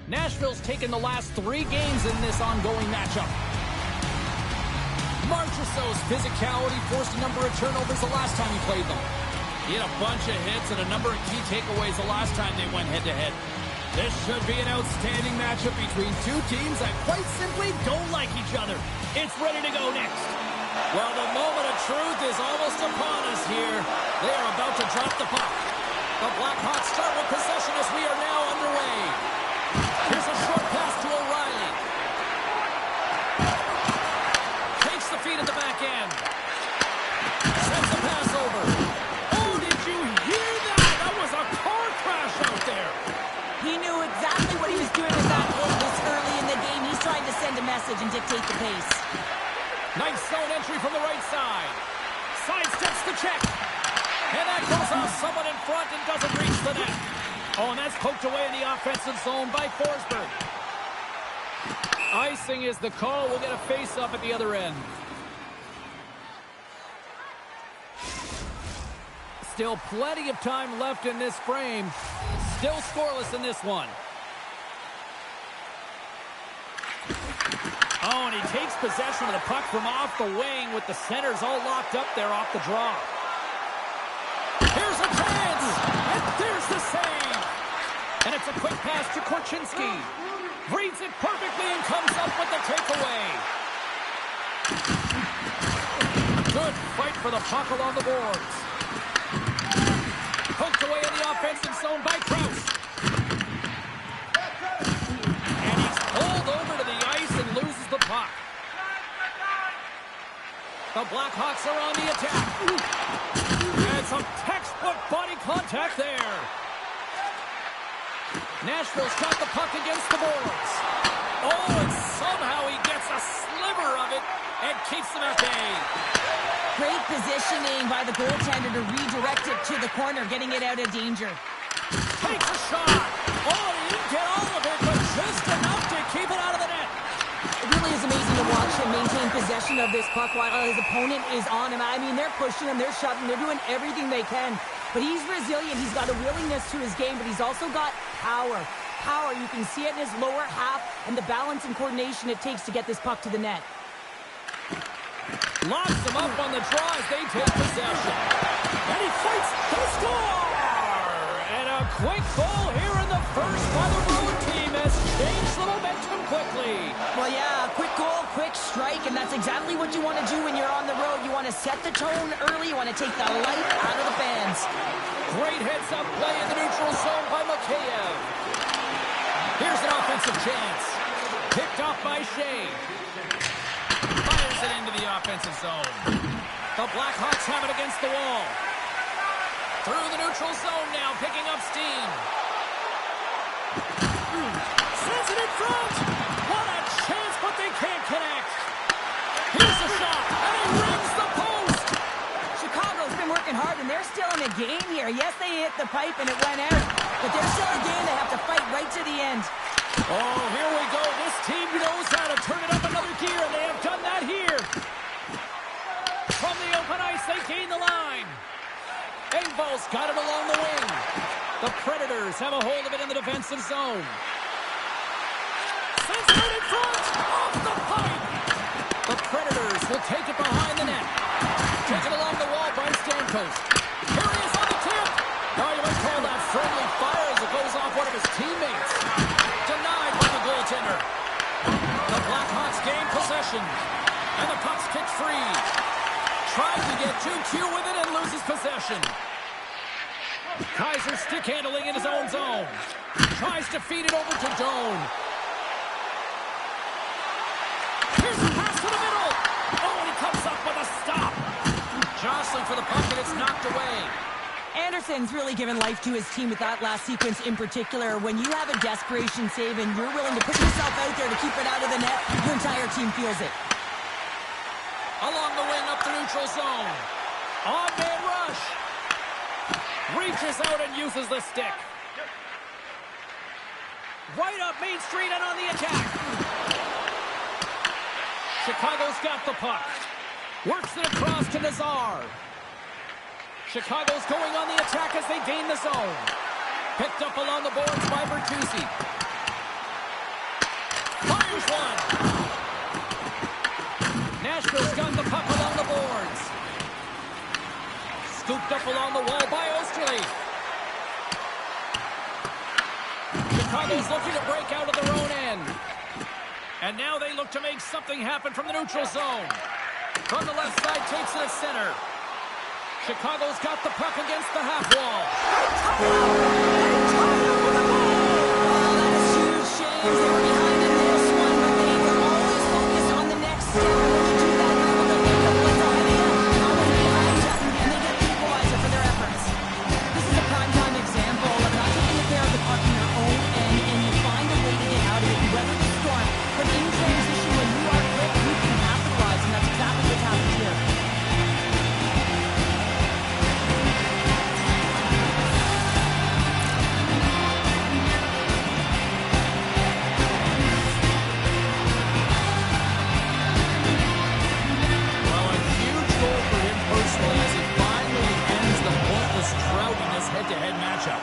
Nashville's taken the last 3 games in this ongoing matchup. Marchessault's physicality forced a number of turnovers the last time he played them. He had a bunch of hits and a number of key takeaways the last time they went head-to-head. This should be an outstanding matchup between two teams that quite simply don't like each other. It's ready to go next. Well, the moment of truth is almost upon us here. They are about to drop the puck. The Blackhawks start with possession as we are now underway. Here's a short pass to O'Reilly. Takes the feed at the back end. Sends the pass over. Oh, did you hear that? That was a car crash out there. He knew exactly what he was doing with that hit this early in the game. He's trying to send a message and dictate the pace. Nice zone entry from the right side. Sidesteps the check. And that goes off someone in front and doesn't reach the net. Oh, and that's poked away in the offensive zone by Forsberg. Icing is the call. We'll get a face-off at the other end. Still plenty of time left in this frame. Still scoreless in this one. Oh, and he takes possession of the puck from off the wing with the centers all locked up there off the draw. Here's a chance! And there's the save! And it's a quick pass to Korchinski. Reads it perfectly and comes up with the takeaway. Good fight for the puck along the boards. Poked away in the offensive zone by Krause. And he's pulled over to the ice and loses the puck. The Blackhawks are on the attack. And some textbook body contact there. Nashville's got the puck against the boards. Oh, and somehow he gets a sliver of it and keeps them at bay. Great positioning by the goaltender to redirect it to the corner, getting it out of danger. Takes a shot. Oh, he didn't get all of it, but just enough to keep it out of the net. It really is amazing to watch him maintain possession of this puck while his opponent is on him. I mean, they're pushing him, they're shoving, they're doing everything they can. But he's resilient. He's got a willingness to his game, but he's also got power. Power, you can see it in his lower half and the balance and coordination it takes to get this puck to the net. Locks them up on the draw as they take possession. And he fights to score! And a quick goal here in the first by the road team has changed the momentum quickly. Well, yeah, a quick goal, quick strike, and that's exactly what you want to do when you're on the road. You want to set the tone early. You want to take the life out of the fans. Great heads-up play in the neutral zone by Mikheyev. Here's an offensive chance. Picked off by Shea. Fires it into the offensive zone. The Blackhawks have it against the wall. Through the neutral zone now, picking up steam. Sends it in front. What a chance, but they can't connect. Here's the shot, and he rings the post. Chicago's been working hard, and they're still in a game here. Yes, they hit the pipe, and it went out. But they're still in a game. They have to fight right to the end. Oh, here we go. This team knows how to turn it up another gear, and they have done that here. From the open ice, they gain the line. Engvall's got it along the wing. The Predators have a hold of it in the defensive zone. Sends it in front. Off the pipe. The Predators will take it behind the net. Taken along the wall by Stamkos. Here he is on the tip. Oh, you might call that friendly fire as it goes off one of his teammates. Denied by the goaltender. The Blackhawks gain possession. And the puck's kicked free. Tries to get too cute with it and loses possession. Kaiser stick handling in his own zone. Tries to feed it over to Doan. Here's a pass to the middle. Oh, and he comes up with a stop. Jostling for the puck and it's knocked away. Anderson's really given life to his team with that last sequence in particular. When you have a desperation save and you're willing to put yourself out there to keep it out of the net, your entire team feels it. Along the wing up the neutral zone. On-man rush. Reaches out and uses the stick. Right up Main Street and on the attack. Chicago's got the puck. Works it across to Nazar. Chicago's going on the attack as they gain the zone. Picked up along the boards by Bertuzzi. Here's one. Nashville's got the puck along the boards. Scooped up along the wall by Osterley. Chicago's looking to break out of their own end. And now they look to make something happen from the neutral zone. From the left side, takes it to center. Chicago's got the puck against the half wall. That is huge, James. They were behind in this one, but they were always focused on the next step. And when you do that, you're able to make up what's ahead of you. Now when they're behind you, and they get the equalizer for their efforts. This is a prime-time example of not taking care of the puck in your own end, and you find a way to get out of it. You weather the storm, but in transition, when you are quick, you can capitalize, and that's exactly what's happened here.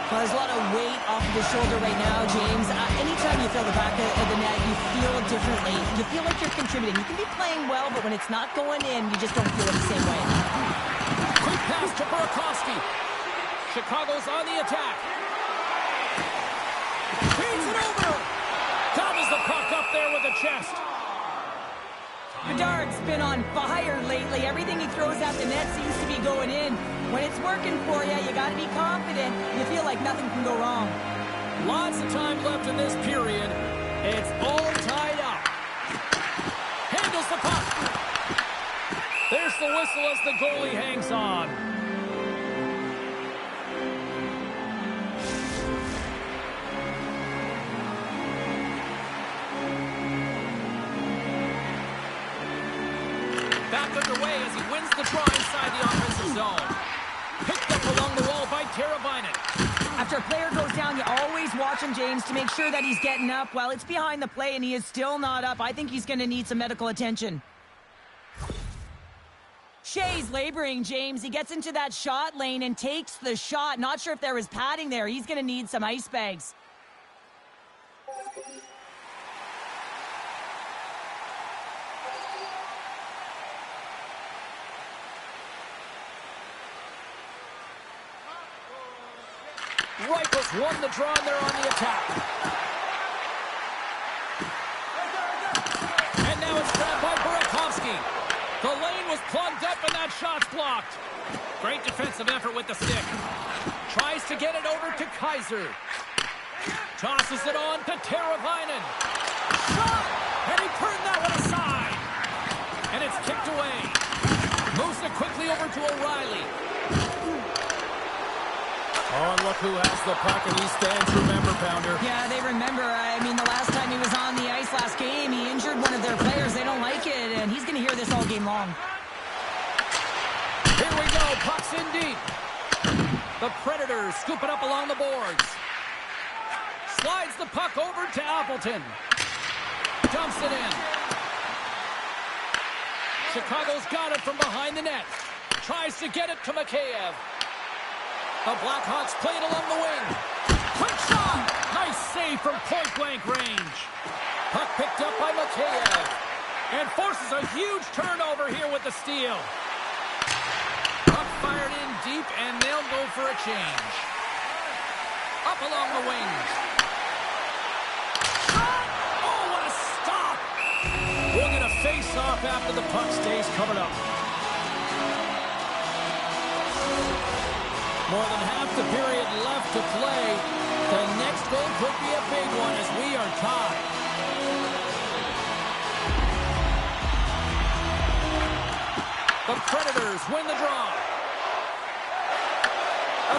Well, there's a lot of weight off of his shoulder right now, James. Anytime you feel the back of the net, you feel differently. You feel like you're contributing. You can be playing well, but when it's not going in, you just don't feel it the same way. Quick pass to Burakovsky. Chicago's on the attack. Feeds it over. Gobbles the puck up there with the chest. Bedard's been on fire lately. Everything he throws at the net seems to be going in. When it's working for you, you got to be confident. You feel like nothing can go wrong. Lots of time left in this period. It's all tied up. Handles the puck. There's the whistle as the goalie hangs on. Back underway as he wins the draw inside the offensive zone. Picked up along the wall by Teravainen. After a player goes down, you always watch him, James, to make sure that he's getting up. Well, it's behind the play, and he is still not up. I think he's going to need some medical attention. Shea's laboring, James. He gets into that shot lane and takes the shot. Not sure if there was padding there. He's going to need some ice bags. Rifles won the draw, and they're on the attack. And now it's grabbed by Burakovsky. The lane was plugged up, and that shot's blocked. Great defensive effort with the stick. Tries to get it over to Kaiser. Tosses it on to Teravainen. Shot! And he turned that one aside. And it's kicked away. Moves it quickly over to O'Reilly. Oh, and look who has the puck, and he stands remember, Pounder. Yeah, they remember. I mean, the last time he was on the ice last game, he injured one of their players. They don't like it, and he's going to hear this all game long. Here we go. Puck's in deep. The Predators scoop it up along the boards. Slides the puck over to Appleton. Dumps it in. Chicago's got it from behind the net. Tries to get it to Mikheyev. The Blackhawks play it along the wing. Quick shot! Nice save from point-blank range. Puck picked up by Mikheyev. And forces a huge turnover here with the steal. Puck fired in deep, and they'll go for a change. Up along the wings. Shot! Oh, what a stop! We'll get a face-off after the puck stays covered up. More than half the period left to play. The next goal could be a big one as we are tied. The Predators win the draw.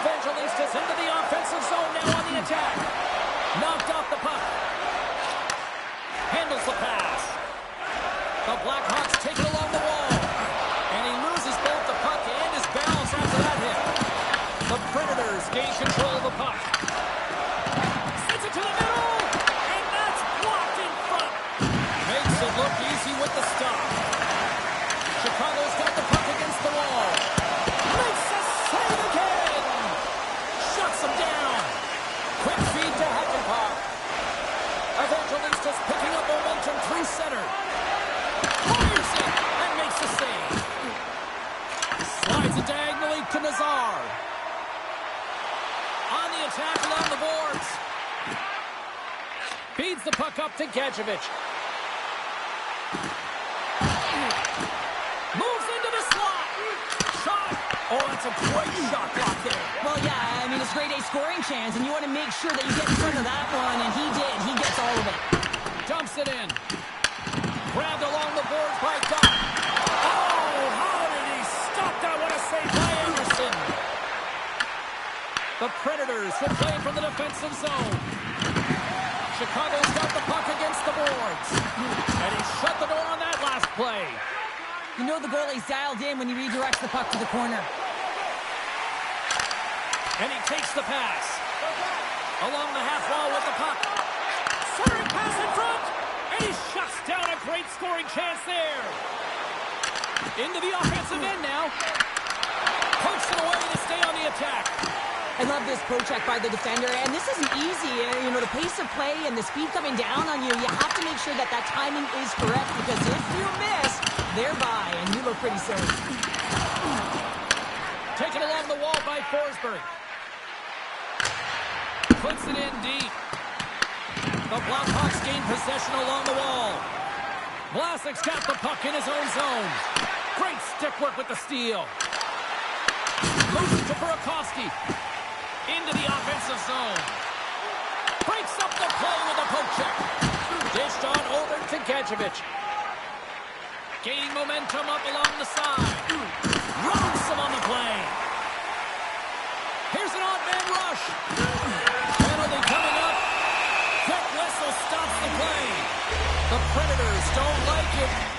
Evangelistas into the offensive zone now on the attack. Knocked off the puck. Handles the pass. The Blackhawks take it along the wall. And he loses both the puck and his balance after that hit. The Predators gain control of the puck. Sends it to the middle, and that's blocked in front. Makes it look easy with the stop. Chicago's got the puck against the wall. Makes a save again. Shuts him down. Quick feed to Hakanpää. Evangelistas picking up momentum. center. Fires it and makes the save. Slides it diagonally to Nazar. On the attack along the boards. Feeds the puck up to Gadjevich. Moves into the slot. Shot. Oh, that's a great shot block there. Well, yeah, I mean, it's grade A scoring chance, and you want to make sure that you get in front of that one, and he did. He gets all of it. Dumps it in. Grabbed along the boards by Duck. Oh, how did he stop that? What a save by Anderson. The Predators will play from the defensive zone. Chicago's got the puck against the boards. And he shut the door on that last play. You know the goalie's dialed in when he redirects the puck to the corner. And he takes the pass. Along the half wall with the puck. Centering pass in front. And he shuts down a great scoring chance there. Into the offensive end now. Pokes it away to stay on the attack. I love this poke-check by the defender, and this isn't easy. You know, the pace of play and the speed coming down on you, you have to make sure that that timing is correct, because if you miss, they're by, and you look pretty silly. Taken along the wall by Forsberg. Puts it in deep. The Blackhawks gain possession along the wall. Vlasic's got the puck in his own zone. Great stick work with the steal. Moves to Burakovsky. Into the offensive zone. Breaks up the play with a poke check. Dished on over to Gadjevich. Gaining momentum up along the side. Runs him on the play. Here's an odd man rush. Penalty coming up. Quick whistle stops the play. The Predators don't like it.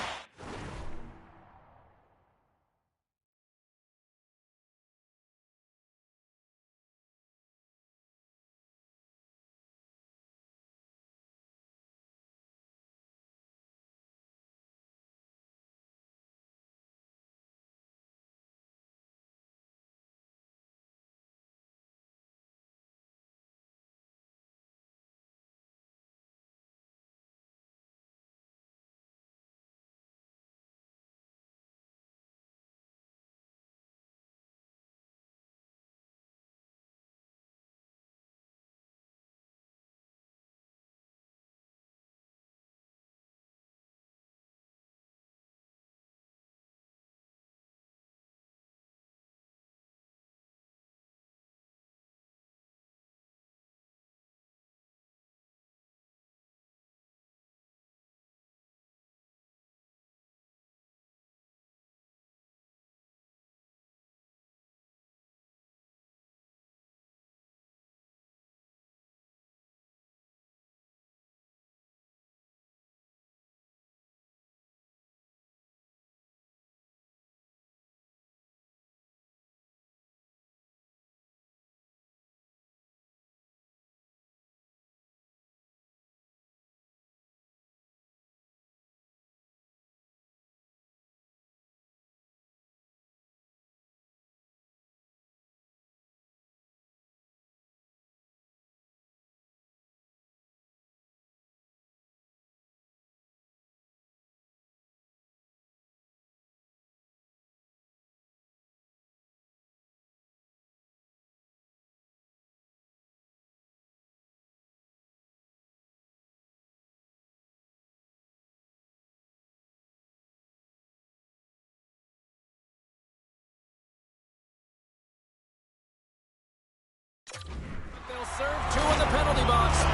They'll serve two in the penalty box.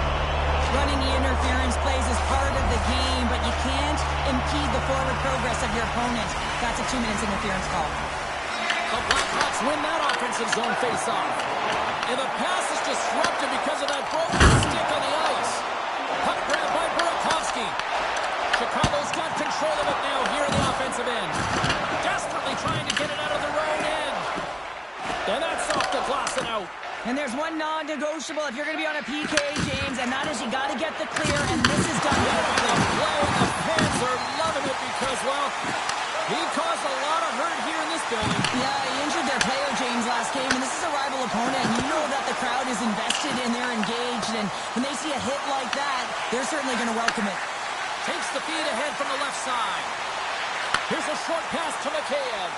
Running the interference plays is part of the game, but you can't impede the forward progress of your opponent. That's a 2-minute interference call. The Blackhawks win that offensive zone face-off. And the pass is disrupted because of that broken stick on the ice. Puck grab by Burakovsky. Chicago's got control of it now here in the offensive end. Desperately trying to get it out of their own end. And that's off the glass and out. And there's one non-negotiable if you're going to be on a PK, James, and that is you got to get the clear, and this is done beautifully. The fans are loving it because, well, he caused a lot of hurt here in this building. Yeah, he injured their player, James, last game, and this is a rival opponent, and you know that the crowd is invested and they're engaged, and when they see a hit like that, they're certainly going to welcome it. Takes the feed ahead from the left side. Here's a short pass to Mikheyev.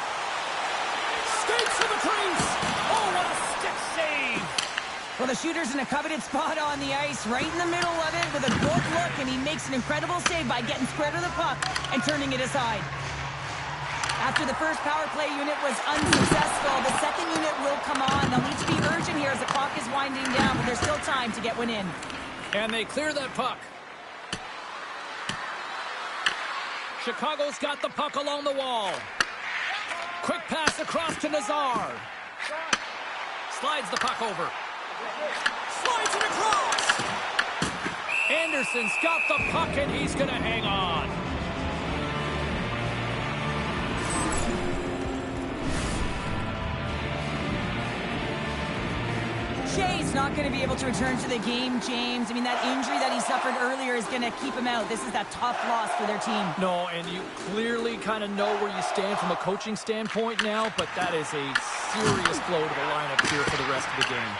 Skates to the crease. Oh, what a stick save. Well, the shooter's in a coveted spot on the ice, right in the middle of it with a good look, and he makes an incredible save by getting square to the puck and turning it aside. After the first power play unit was unsuccessful, the second unit will come on. They'll need to be urgent here as the clock is winding down, but there's still time to get one in. And they clear that puck. Chicago's got the puck along the wall. Quick pass across to Nazar. Slides the puck over. Slides it across. Anderson's got the puck, and he's going to hang on. Shea's not going to be able to return to the game, James. I mean, that injury that he suffered earlier is going to keep him out. This is that tough loss for their team. No, and you clearly kind of know where you stand from a coaching standpoint now, but that is a serious blow to the lineup here for the rest of the game.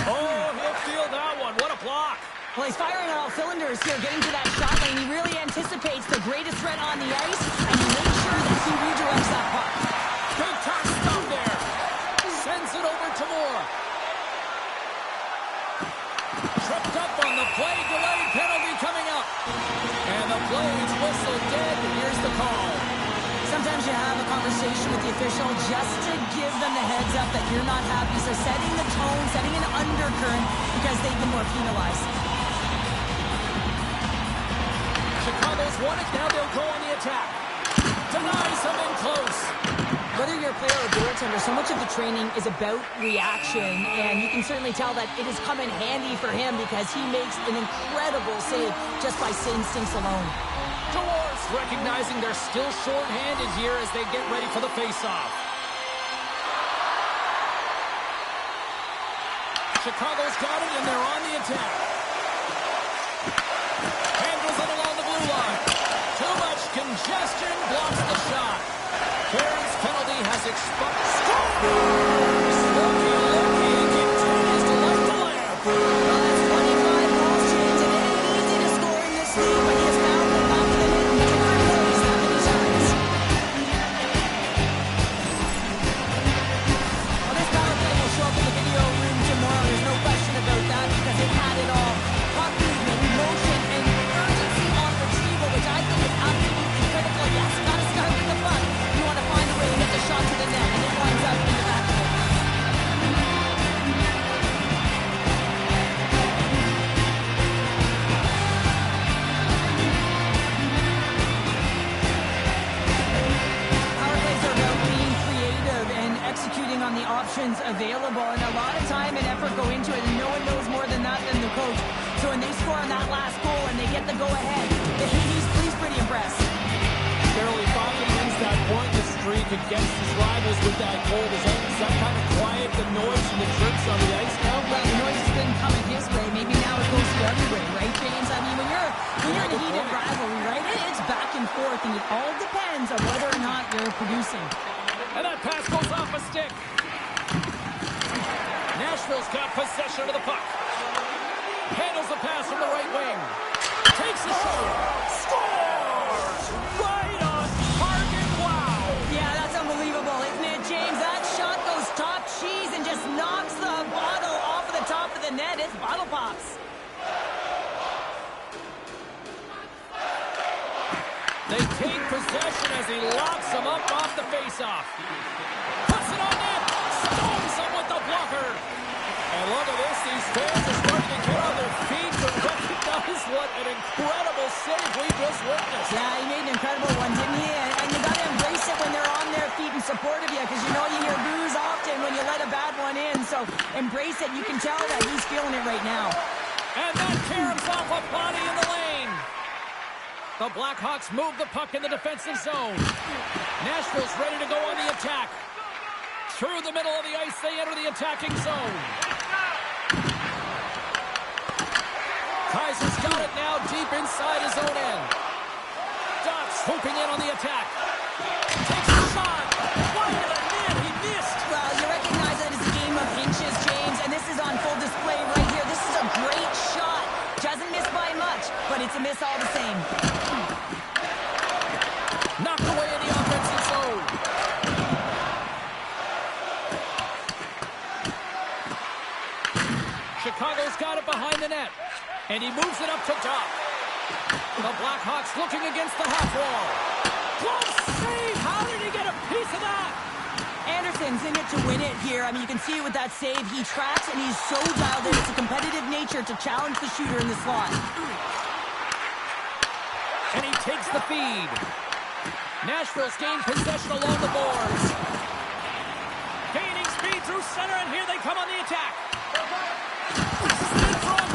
Oh, he'll feel that one. What a block. Well, he's firing on all cylinders here, getting to that shot lane. He really anticipates the greatest threat on the ice, and he makes sure that he redirects that puck. Big time stop there. Sends it over to Moore. Tripped up on the play, delayed penalty coming up. And the play's whistle dead. Here's the call. Sometimes you have a conversation with the official just to give them the heads up that you're not happy. So setting the tone, setting an undercurrent because they've been more penalized. Chicago's won it. Now they'll go on the attack. Denies him in close. Whether you're a player or a goaltender, so much of the training is about reaction, and you can certainly tell that it has come in handy for him because he makes an incredible save just by instincts alone. Dewars recognizing they're still short-handed here as they get ready for the face-off. Chicago's got it, and they're on the attack. Handles it along the blue line. Too much congestion, blocks the shot. Barron's penalty has expired. Scores! Looky, continues to light the lamp. Well, that's 25 goals, James, and it ain't easy to score in this league, but he has found the back of the net in different ways that many times. Well, this power play will show up in the video room tomorrow. There's no question about that because it had it all. Puck movement, motion, and urgency on retrieval, which I think is absolutely critical. Yes, got to start with the puck. You want to find a way to get the shot to the net, and it winds up in the back of it. Power plays are about being creative and executing on the options available, and a lot of time and effort go into it, and no one knows more than that than the coach. So when they score on that last goal and they get the go-ahead, he's pretty impressed. Barely finally wins that pointless streak against his rivals with that goal. Does that kind of quiet the noise and the trips on the ice now? Well, the noise has been coming his way. Maybe now it goes the other way, right, James? I mean, when you're in a heated rivalry, right, it's back and forth, and it all depends on whether or not you're producing. And that pass goes off a stick. Nashville's got possession of the puck. Handles the pass from the right wing. Takes the shot. Scores! Right on target. Wow! Yeah, that's unbelievable, isn't it, James? That shot goes top cheese and just knocks the bottle off of the top of the net. It's bottle pops. They take possession as he locks him up off the faceoff. Puts it on net. Stones him with the blocker. And look at this. These fans are starting to get on their feet to recognize what an incredible save we just witnessed. Yeah, he made an incredible one, didn't he? And you got to embrace it when they're on their feet in support of you, because you know you hear boos often when you let a bad one in. So embrace it. You can tell that he's feeling it right now. And that caroms off a body in the lane. The Blackhawks move the puck in the defensive zone. Nashville's ready to go on the attack. Through the middle of the ice, they enter the attacking zone. Kaiser's got it now deep inside his own end. Dots swooping in on the attack. Takes a shot. Wide of the net. He missed. Well, you recognize that it's a game of inches, James, and this is on full display right here. This is a great shot. Doesn't miss by much, but it's a miss all the same. net. And he moves it up to top. The Blackhawks looking against the half wall. Close save! How did he get a piece of that? Anderson's in it to win it here. I mean, you can see it with that save. He tracks, and he's so dialed in. It's a competitive nature to challenge the shooter in the slot. And he takes the feed. Nashville's gained possession along the boards. Gaining speed through center, and here they come on the attack. In front,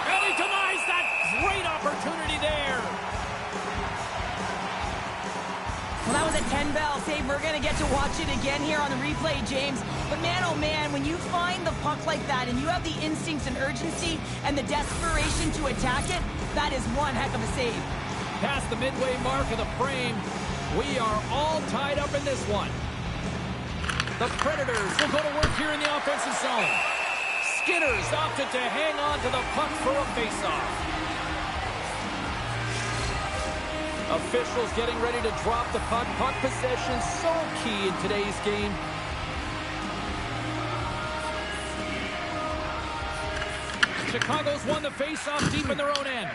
and he denies that great opportunity there. Well, that was a 10-bell save. We're going to get to watch it again here on the replay, James. But man, oh man, when you find the puck like that and you have the instincts and urgency and the desperation to attack it, that is one heck of a save. Past the midway mark of the frame, we are all tied up in this one. The Predators will go to work here in the offensive zone. Skinner's opted to hang on to the puck for a faceoff. Officials getting ready to drop the puck. Puck possession so key in today's game. Chicago's won the faceoff deep in their own end.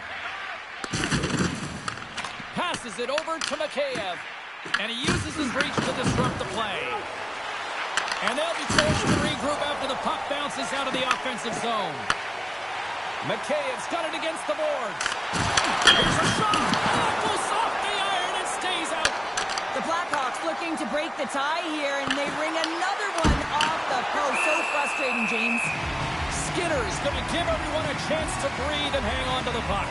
Passes it over to Mikheyev. And he uses his reach to disrupt the play. And they'll be forced to regroup after the puck bounces out of the offensive zone. Mikheyev's got it against the boards. Here's a shot. That goes off the iron and stays out. The Blackhawks looking to break the tie here, and they ring another one off the post. So frustrating, James. Skinner's going to give everyone a chance to breathe and hang on to the puck.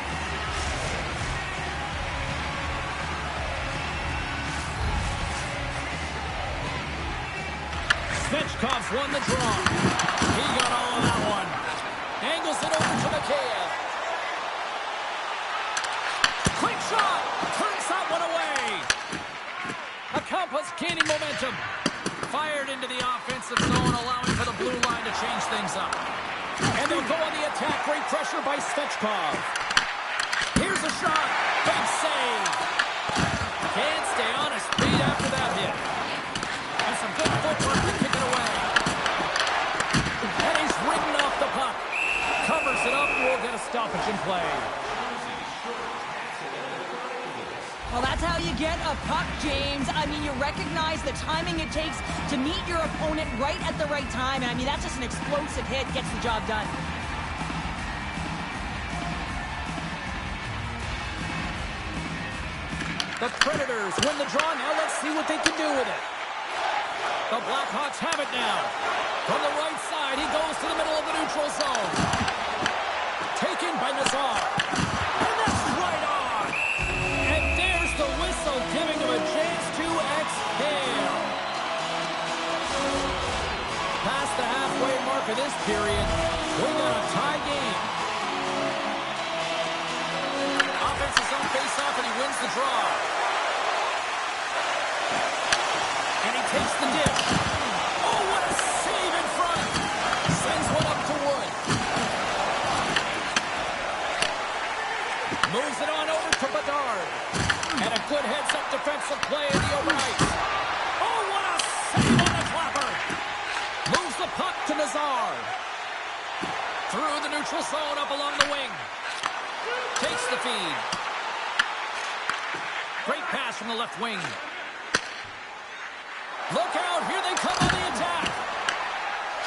Svechkov's won the draw. He got all of that one. Angles it over to Mikheyev. Quick shot! Turns that one away. Akampas gaining momentum. Fired into the offensive zone, allowing for the blue line to change things up. And they'll go on the attack. Great pressure by Svechkov. Here's a shot. Big save. Can't stay on his feet after that hit. And some good footwork to kick it away. And he's ridden off the puck. Covers it up. We'll get a stoppage in play. Well, that's how you get a puck, James. I mean, you recognize the timing it takes to meet your opponent right at the right time. And I mean, that's just an explosive hit. Gets the job done. The Predators win the draw. Now let's see what they can do with it. The Blackhawks have it now. From the right side, he goes to the middle of the neutral zone. Taken by Nazar. And that's right on. And there's the whistle, giving him a chance to exhale. Past the halfway mark of this period, we got a tie game. Offensive zone face-off, and he wins the draw. And he takes the dish. Oh, what a save in front. Sends one up to Wood. Moves it on over to Bedard. And a good heads-up defensive play in the open ice. Oh, what a save on the clapper. Moves the puck to Nazar. Through the neutral zone, up along the wing. Takes the feed. Great pass from the left wing. Look out, here they come on the attack.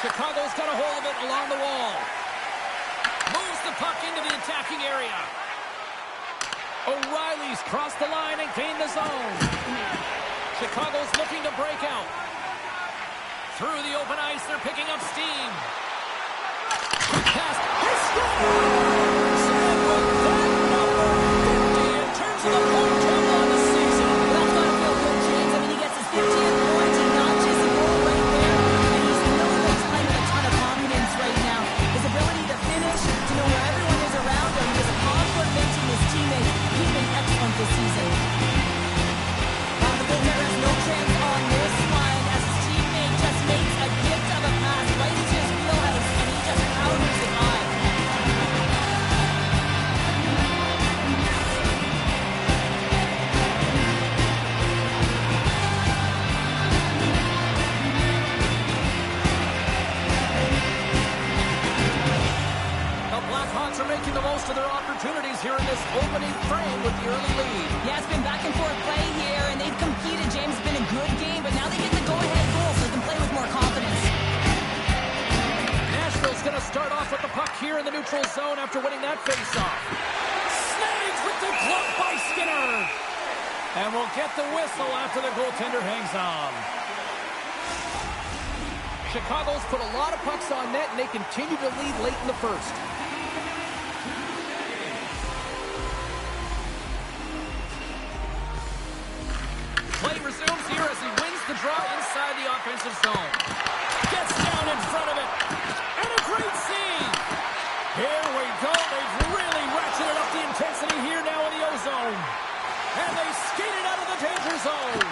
Chicago's got a hold of it along the wall. Moves the puck into the attacking area. O'Reilly's crossed the line and gained the zone. Chicago's looking to break out. Through the open ice, they're picking up steam. Quick pass. He scores! And with that number 50 in terms of the point total on the season. Well, that's got to feel good, James. I mean, he gets his 50th point. He notches a goal right there. And he's really playing with a ton of confidence right now. His ability to finish, to know where everyone is around him, just complimenting his teammates. He's been excellent this season. The goaltender has no chance on this one as his teammate just makes a gift of a pass right into his wheelhouse, and he just powders it on. the most of their opportunities here in this opening frame with the early lead. Yeah, it's been back and forth play here, and they've competed. James, it's been a good game, but now they get the go-ahead goal, so they can play with more confidence. Nashville's going to start off with the puck here in the neutral zone after winning that faceoff. Snags with the glove by Skinner. And we'll get the whistle after the goaltender hangs on. Chicago's put a lot of pucks on net, and they continue to lead late in the first. Play resumes here as he wins the draw inside the offensive zone. Gets down in front of it. And a great save. Here we go. They've really ratcheted up the intensity here now in the O-zone. And they skated out of the danger zone.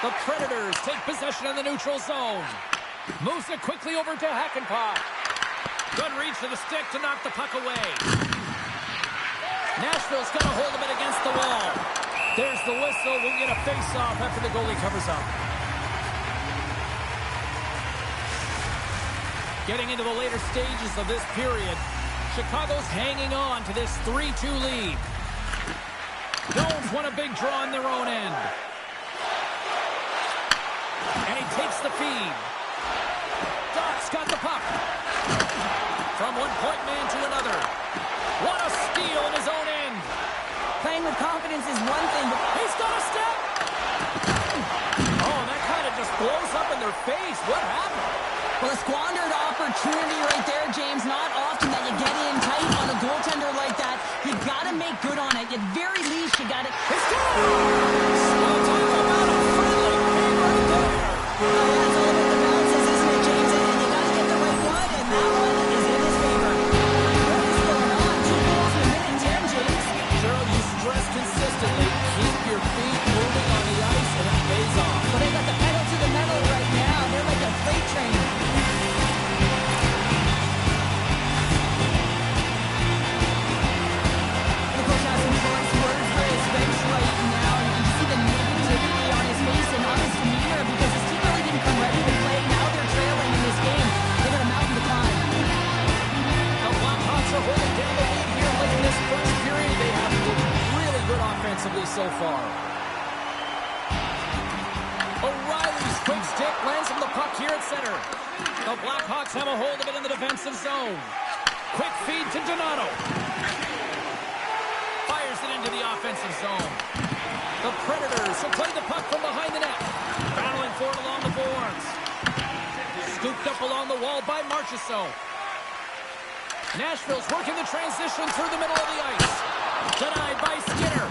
The Predators take possession in the neutral zone. Moves it quickly over to Hakanpää. Good reach to the stick to knock the puck away. Nashville's got a hold of it against the wall. There's the whistle. We'll get a face-off after the goalie covers up. Getting into the later stages of this period, Chicago's hanging on to this 3-2 lead. Domes won a big draw on their own end. And he takes the feed. Doc's got the puck. From one point man to another. What a steal in his own end. Playing with confidence is one thing, but He's got a step. Oh, and that kind of just blows up in their face. What happened? well, a squandered opportunity right there, James. Not often that you get in tight on a goaltender like that. You got to make good on it. At very least, you got to... It's good! Well, talk about a friendly game right there. That's all about the bounces, isn't it, James? And you got to get the right one, and that one is in his favor. What is going on? 2 goals in a minute, 10, James. Cheryl, you stress consistently. Keep your feet moving on the ice, and it pays off. But they got the pedal to the metal right now. They're like a freight train. And of course, has some choice words for his bench right now. And you can see the negativity on his face and on his demeanor because his team really didn't come ready to play. Now they're trailing in this game. They got a mountain to climb. The Blackhawks are holding down the lead here late in this first period. They have looked really good offensively so far. O'Reilly's quick stick lands him the puck here at center. The Blackhawks have a hold of it in the defensive zone. Quick feed to Donato. Fires it into the offensive zone. The Predators will play the puck from behind the net. Battling for it along the boards. Scooped up along the wall by Marchessault. Nashville's working the transition through the middle of the ice. Denied by Skinner.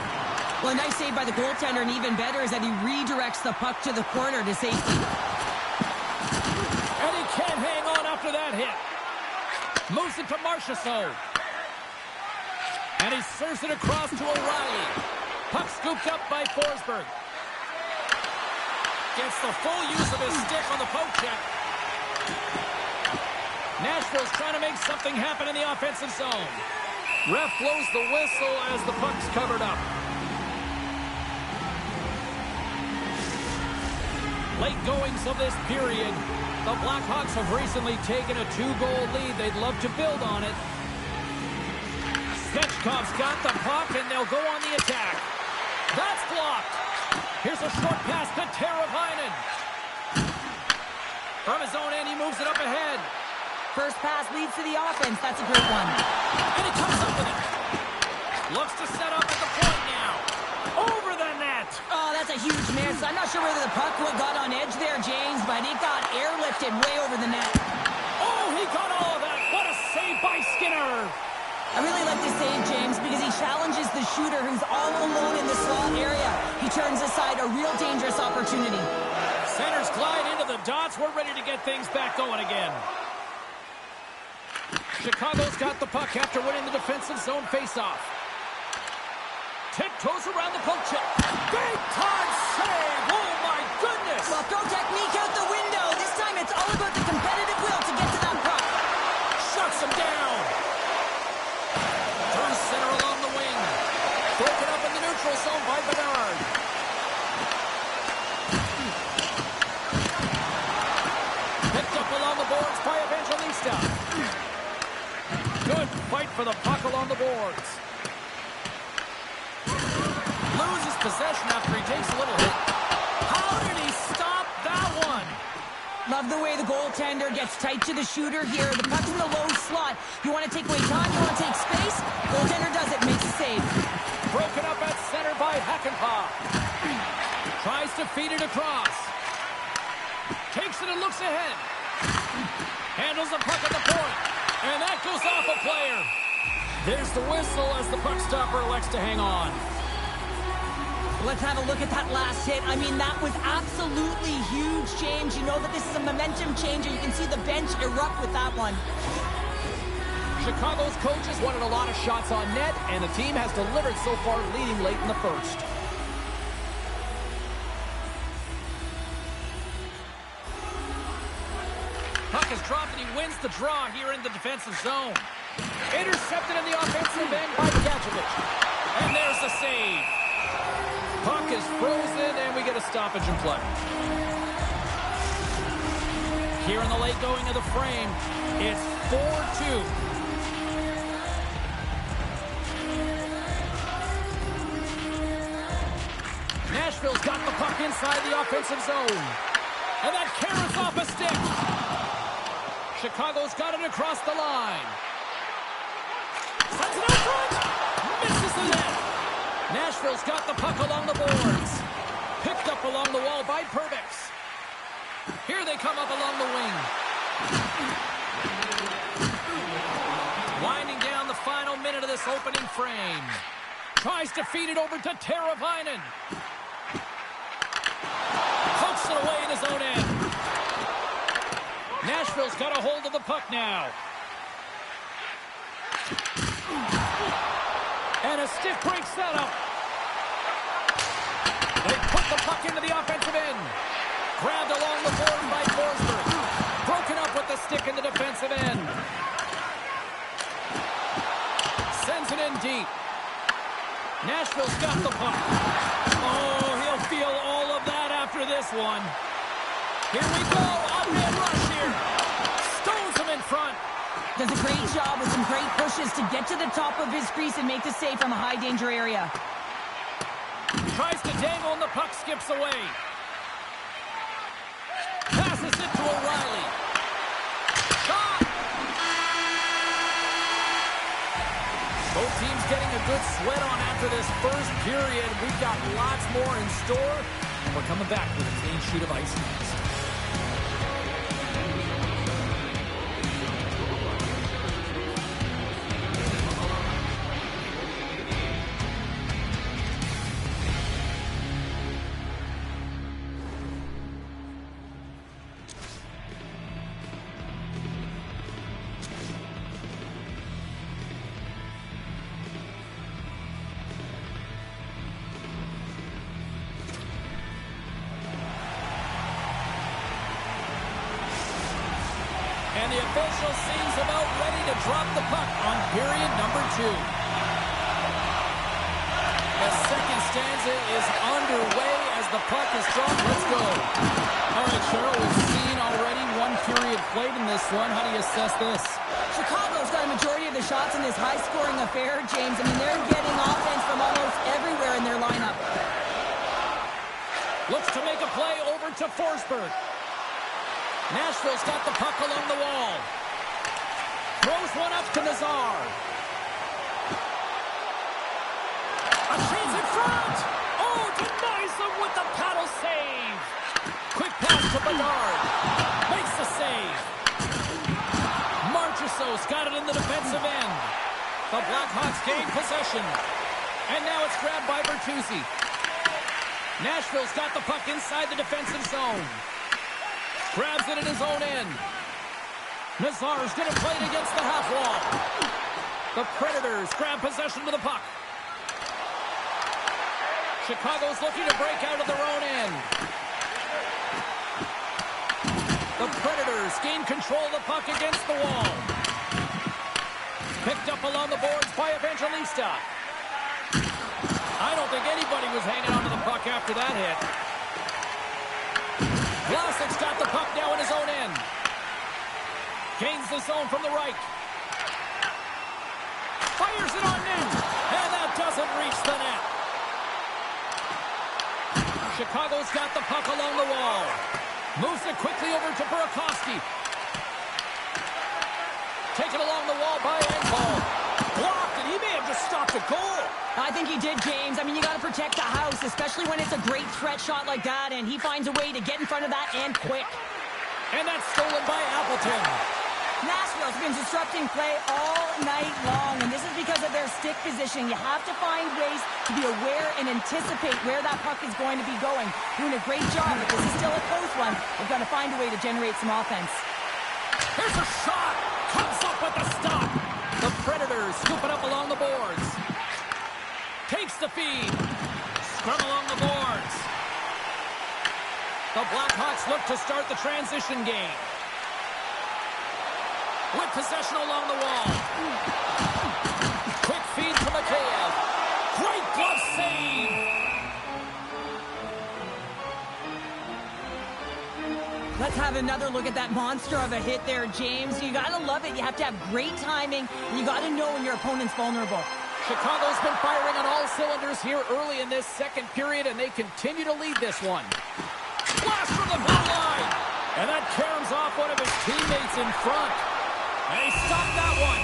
Well, a nice save by the goaltender, and even better is that he redirects the puck to the corner to safety. And he can't hang on after that hit. Moves it to Marchessault. And he serves it across to O'Reilly. Puck scooped up by Forsberg. Gets the full use of his stick on the poke check. Nashville's trying to make something happen in the offensive zone. Ref blows the whistle as the puck's covered up. Late goings of this period. The Blackhawks have recently taken a 2-goal lead. They'd love to build on it. Svechkov's got the puck, and they'll go on the attack. That's blocked. Here's a short pass to Teravainen. From his own end, he moves it up ahead. First pass leads to the offense. That's a great one. And he comes up with it. Looks to set up at the point now. Over the net. Oh, that's a huge miss. I'm not sure whether the puck got on edge there, James, but it got airlifted way over the net. Oh, he got all of that. What a save by Skinner. I really like the save, James, because he challenges the shooter who's all alone in the slot area. He turns aside a real dangerous opportunity. Centers glide into the dots. We're ready to get things back going again. Chicago's got the puck after winning the defensive zone faceoff. Tiptoes around the poke check. Big time save. Oh, my goodness. Well, throw technique out the window. This time it's all about the competitive will to get to that puck. Shuts him down. Through center along the wing. Broken up in the neutral zone by Bedard. Picked up along the boards by Evangelista. Good fight for the puck along the boards. Loses possession after he takes a little hit. How did he stop that one? Love the way the goaltender gets tight to the shooter here. The puck's in the low slot. You want to take away time, you want to take space. Goaltender does it, makes a save. Broken up at center by Hakanpää. Tries to feed it across. Takes it and looks ahead. Handles the puck at the point. And that goes off a player. There's the whistle as the puck stopper elects to hang on. Let's have a look at that last hit. I mean, that was absolutely huge change. You know that this is a momentum changer. You can see the bench erupt with that one. Chicago's coaches wanted a lot of shots on net, and the team has delivered so far, leading late in the first. Puck is dropped, and he wins the draw here in the defensive zone. Intercepted in the offensive end by Gadjevich. And there's the save. Puck is frozen, and we get a stoppage in play. Here in the late going of the frame, it's 4-2. Nashville's got the puck inside the offensive zone. And that carries off a stick. Chicago's got it across the line. Sends it out front. Misses the net. Nashville's got the puck along the boards. Picked up along the wall by Perbix. Here they come up along the wing. Winding down the final minute of this opening frame. Tries to feed it over to Teravainen. Pokes it away in his own end. Nashville's got a hold of the puck now. And a stiff break setup. They put the puck into the offensive end. Grabbed along the board by Forsberg. Broken up with the stick in the defensive end. Sends it in deep. Nashville's got the puck. Oh, he'll feel all of that after this one. Here we go. Up-hand rush here. Stones him in front. Does a great job with some great pushes to get to the top of his crease and make the save from a high-danger area. Tries to dangle and the puck skips away. Passes it to O'Reilly. Shot! Both teams getting a good sweat on after this first period. We've got lots more in store. We're coming back with a clean sheet of ice next. And the official seems about ready to drop the puck on period number 2. The second stanza is underway as the puck is dropped. Let's go. All right, Cheryl, we've seen already one period played in this one. How do you assess this? Chicago's got a majority of the shots in this high-scoring affair, James. I mean, they're getting offense from almost everywhere in their lineup. Looks to make a play over to Forsberg. Nashville's got the puck along the wall. Throws one up to Nazar. A chance in front. Oh, denies him with the paddle save. Quick pass to Bedard. Makes the save. Marchessault's got it in the defensive end. The Blackhawks gain possession. And now it's grabbed by Bertuzzi. Nashville's got the puck inside the defensive zone. Grabs it in his own end. Nazar's going to play it against the half wall. The Predators grab possession to the puck. Chicago's looking to break out of their own end. The Predators gain control of the puck against the wall. Picked up along the boards by Evangelista. I don't think anybody was hanging on to the puck after that hit. Vlasic's got the puck now in his own end. Gains the zone from the right. Fires it on net. And that doesn't reach the net. Chicago's got the puck along the wall. Moves it quickly over to Burakovsky. Taken along the wall by Engvall. Blocked, and he may have just stopped a goal. I think he did, James. I mean, you got to protect the house, especially when it's a great threat shot like that, and he finds a way to get in front of that and quick. And that's stolen by Appleton. Nashville's been disrupting play all night long, and this is because of their stick position. You have to find ways to be aware and anticipate where that puck is going to be going. Doing a great job, but this is still a close one. They've got to find a way to generate some offense. Here's a shot. Comes up with the stop. The Predators scooping up along the boards. Takes the feed. Scrum along the boards. The Blackhawks look to start the transition game. With possession along the wall. Quick feed to Mikheyev. Great glove save. Let's have another look at that monster of a hit there, James. You got to love it. You have to have great timing, and you got to know when your opponent's vulnerable. Chicago's been firing on all cylinders here early in this second period, and they continue to lead this one. Blast from the blue line. And that caroms off one of his teammates in front. And he stopped that one.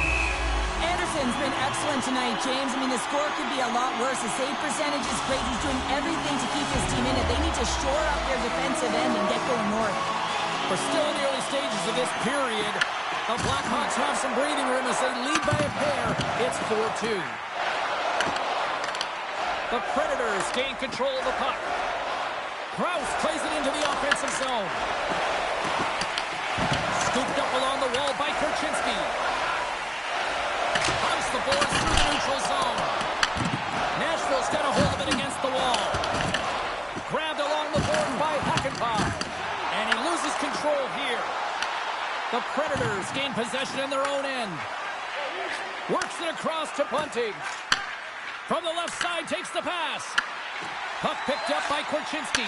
Anderson's been excellent tonight, James. I mean, the score could be a lot worse. The save percentage is great. He's doing everything to keep his team in it. They need to shore up their defensive end and get going north. We're still in the early stages of this period. The Blackhawks have some breathing room as they lead by a pair. It's 4-2. The Predators gain control of the puck. Krause plays it into the offensive zone. Scooped up along the wall by Korchinski. Hunts the boards through the neutral zone. Nashville's got a hold of it against the wall. Grabbed along the board by Hakanpää. And he loses control here. The Predators gain possession in their own end. Works it across to Bunting. From the left side, takes the pass. Puck picked up by Korchinski.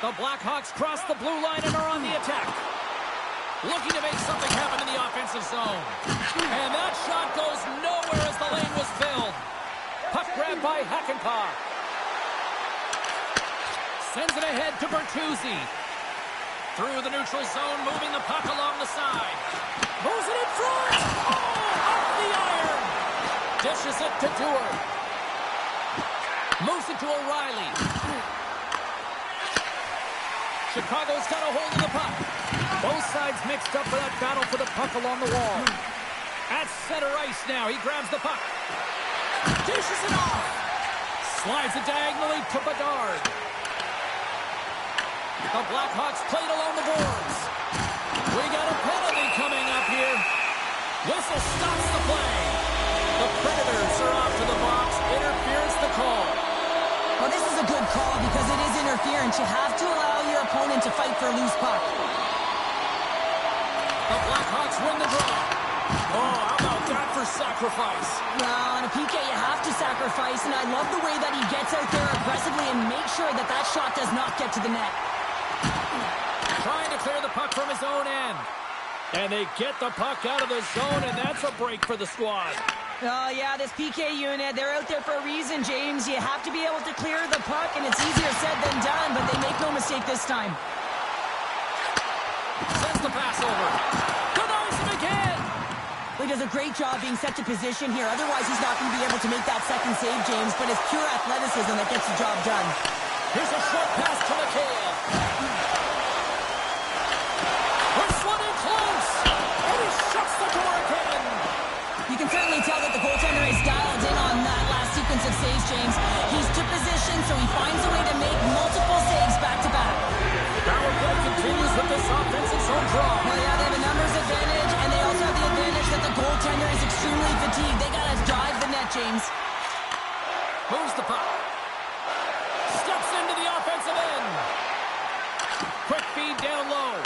The Blackhawks cross the blue line and are on the attack. Looking to make something happen in the offensive zone. And that shot goes nowhere as the lane was filled. Puck grabbed by Hakanpää. Sends it ahead to Bertuzzi. Through the neutral zone, moving the puck along the side. Moves it in front. Oh, off the iron. Dishes it to Dewar. Moves it to O'Reilly. Chicago's got a hold of the puck. Both sides mixed up for that battle for the puck along the wall. At center ice now, he grabs the puck. Dishes it off. Slides it diagonally to Bedard. The Blackhawks played along the boards. We got a penalty coming up here. Whistle stops the play. The Predators are off to the box. Interference the call. Well, this is a good call because it is interference. You have to allow your opponent to fight for a loose puck. The Blackhawks win the draw. Oh, how about that for sacrifice? Well, on a PK, you have to sacrifice, and I love the way that he gets out there aggressively and makes sure that that shot does not get to the net. Trying to clear the puck from his own end. And they get the puck out of the zone, and that's a break for the squad. Oh, yeah, this PK unit, they're out there for a reason, James. You have to be able to clear the puck, and it's easier said than done, but they make no mistake this time. Sends the pass over. Denies him again. Well, he does a great job being set to position here. Otherwise, he's not going to be able to make that second save, James, but it's pure athleticism that gets the job done. Here's a short pass to Mikheyev. This one in close. And he shuts the door again. You can certainly tell that the goaltender is dialed in on that last sequence of saves, James. He's to position, so he finds a way to make multiple saves back-to-back. Power play continues with this offensive zone draw. Well, yeah, they have a numbers advantage, and they also have the advantage that the goaltender is extremely fatigued. They got to drive the net, James. Moves the puck. Steps into the offensive end. Quick feed down low.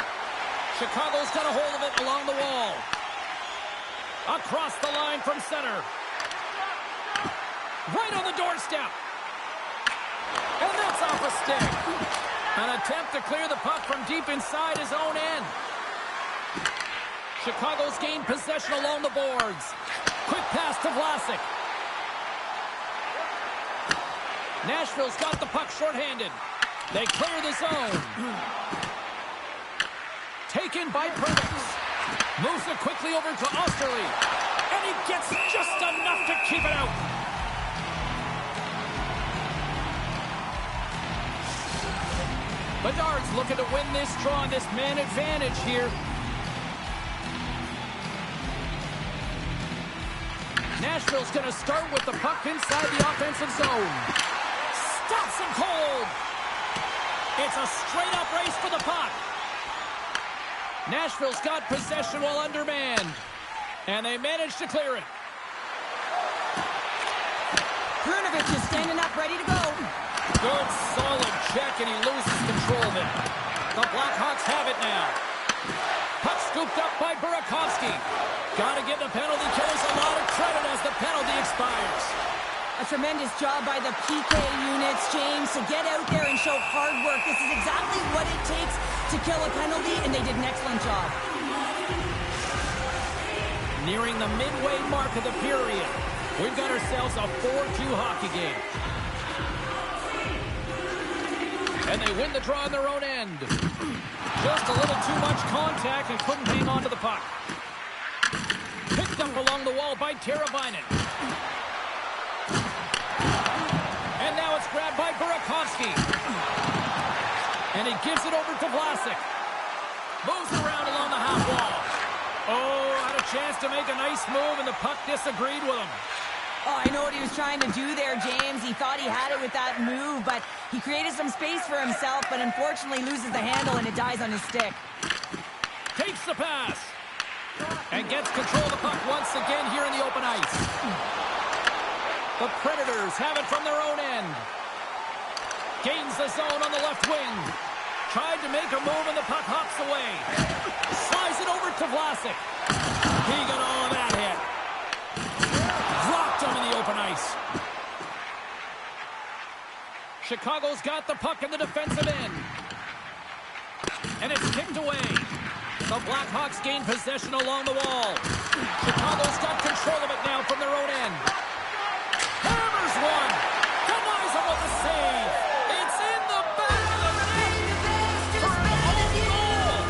Chicago's got a hold of it along the wall. Across the line from center. Right on the doorstep. And that's off a stick. An attempt to clear the puck from deep inside his own end. Chicago's gained possession along the boards. Quick pass to Vlasic. Nashville's got the puck shorthanded. They clear the zone. Taken by Perkins. Moves it quickly over to Osterley. And he gets just enough to keep it out. Bedard's looking to win this draw on this man advantage here. Nashville's going to start with the puck inside the offensive zone. Stops him cold. It's a straight-up race for the puck. Nashville's got possession while undermanned. And they manage to clear it. Brunovich is standing up, ready to go. Good, solid check, and he loses control of it. The Blackhawks have it now. Puck scooped up by Burakovsky. Got to give the penalty killers a lot of credit as the penalty expires. A tremendous job by the PK units, James, to get out there and show hard work. This is exactly what it takes to kill a penalty, and they did an excellent job. Nearing the midway mark of the period, we've got ourselves a 4-2 hockey game. And they win the draw on their own end. Just a little too much contact and couldn't hang on to the puck. Picked up along the wall by Teravainen. And now it's grabbed by Burakovsky. And he gives it over to Vlasic. Moves around along the half wall. Oh, had a chance to make a nice move, and the puck disagreed with him. Oh, I know what he was trying to do there, James. He thought he had it with that move, but he created some space for himself, but unfortunately loses the handle, and it dies on his stick. Takes the pass. And gets control of the puck once again here in the open ice. The Predators have it from their own end. Gains the zone on the left wing. Tried to make a move, and the puck hops away. Slides it over to Vlasic. He got all of that hit. Dropped him in the open ice. Chicago's got the puck in the defensive end. And it's kicked away. The Blackhawks gain possession along the wall. Chicago's got control of it now from their own end. Hammers one. Denies him with the save. It's in the back of the net for an own goal.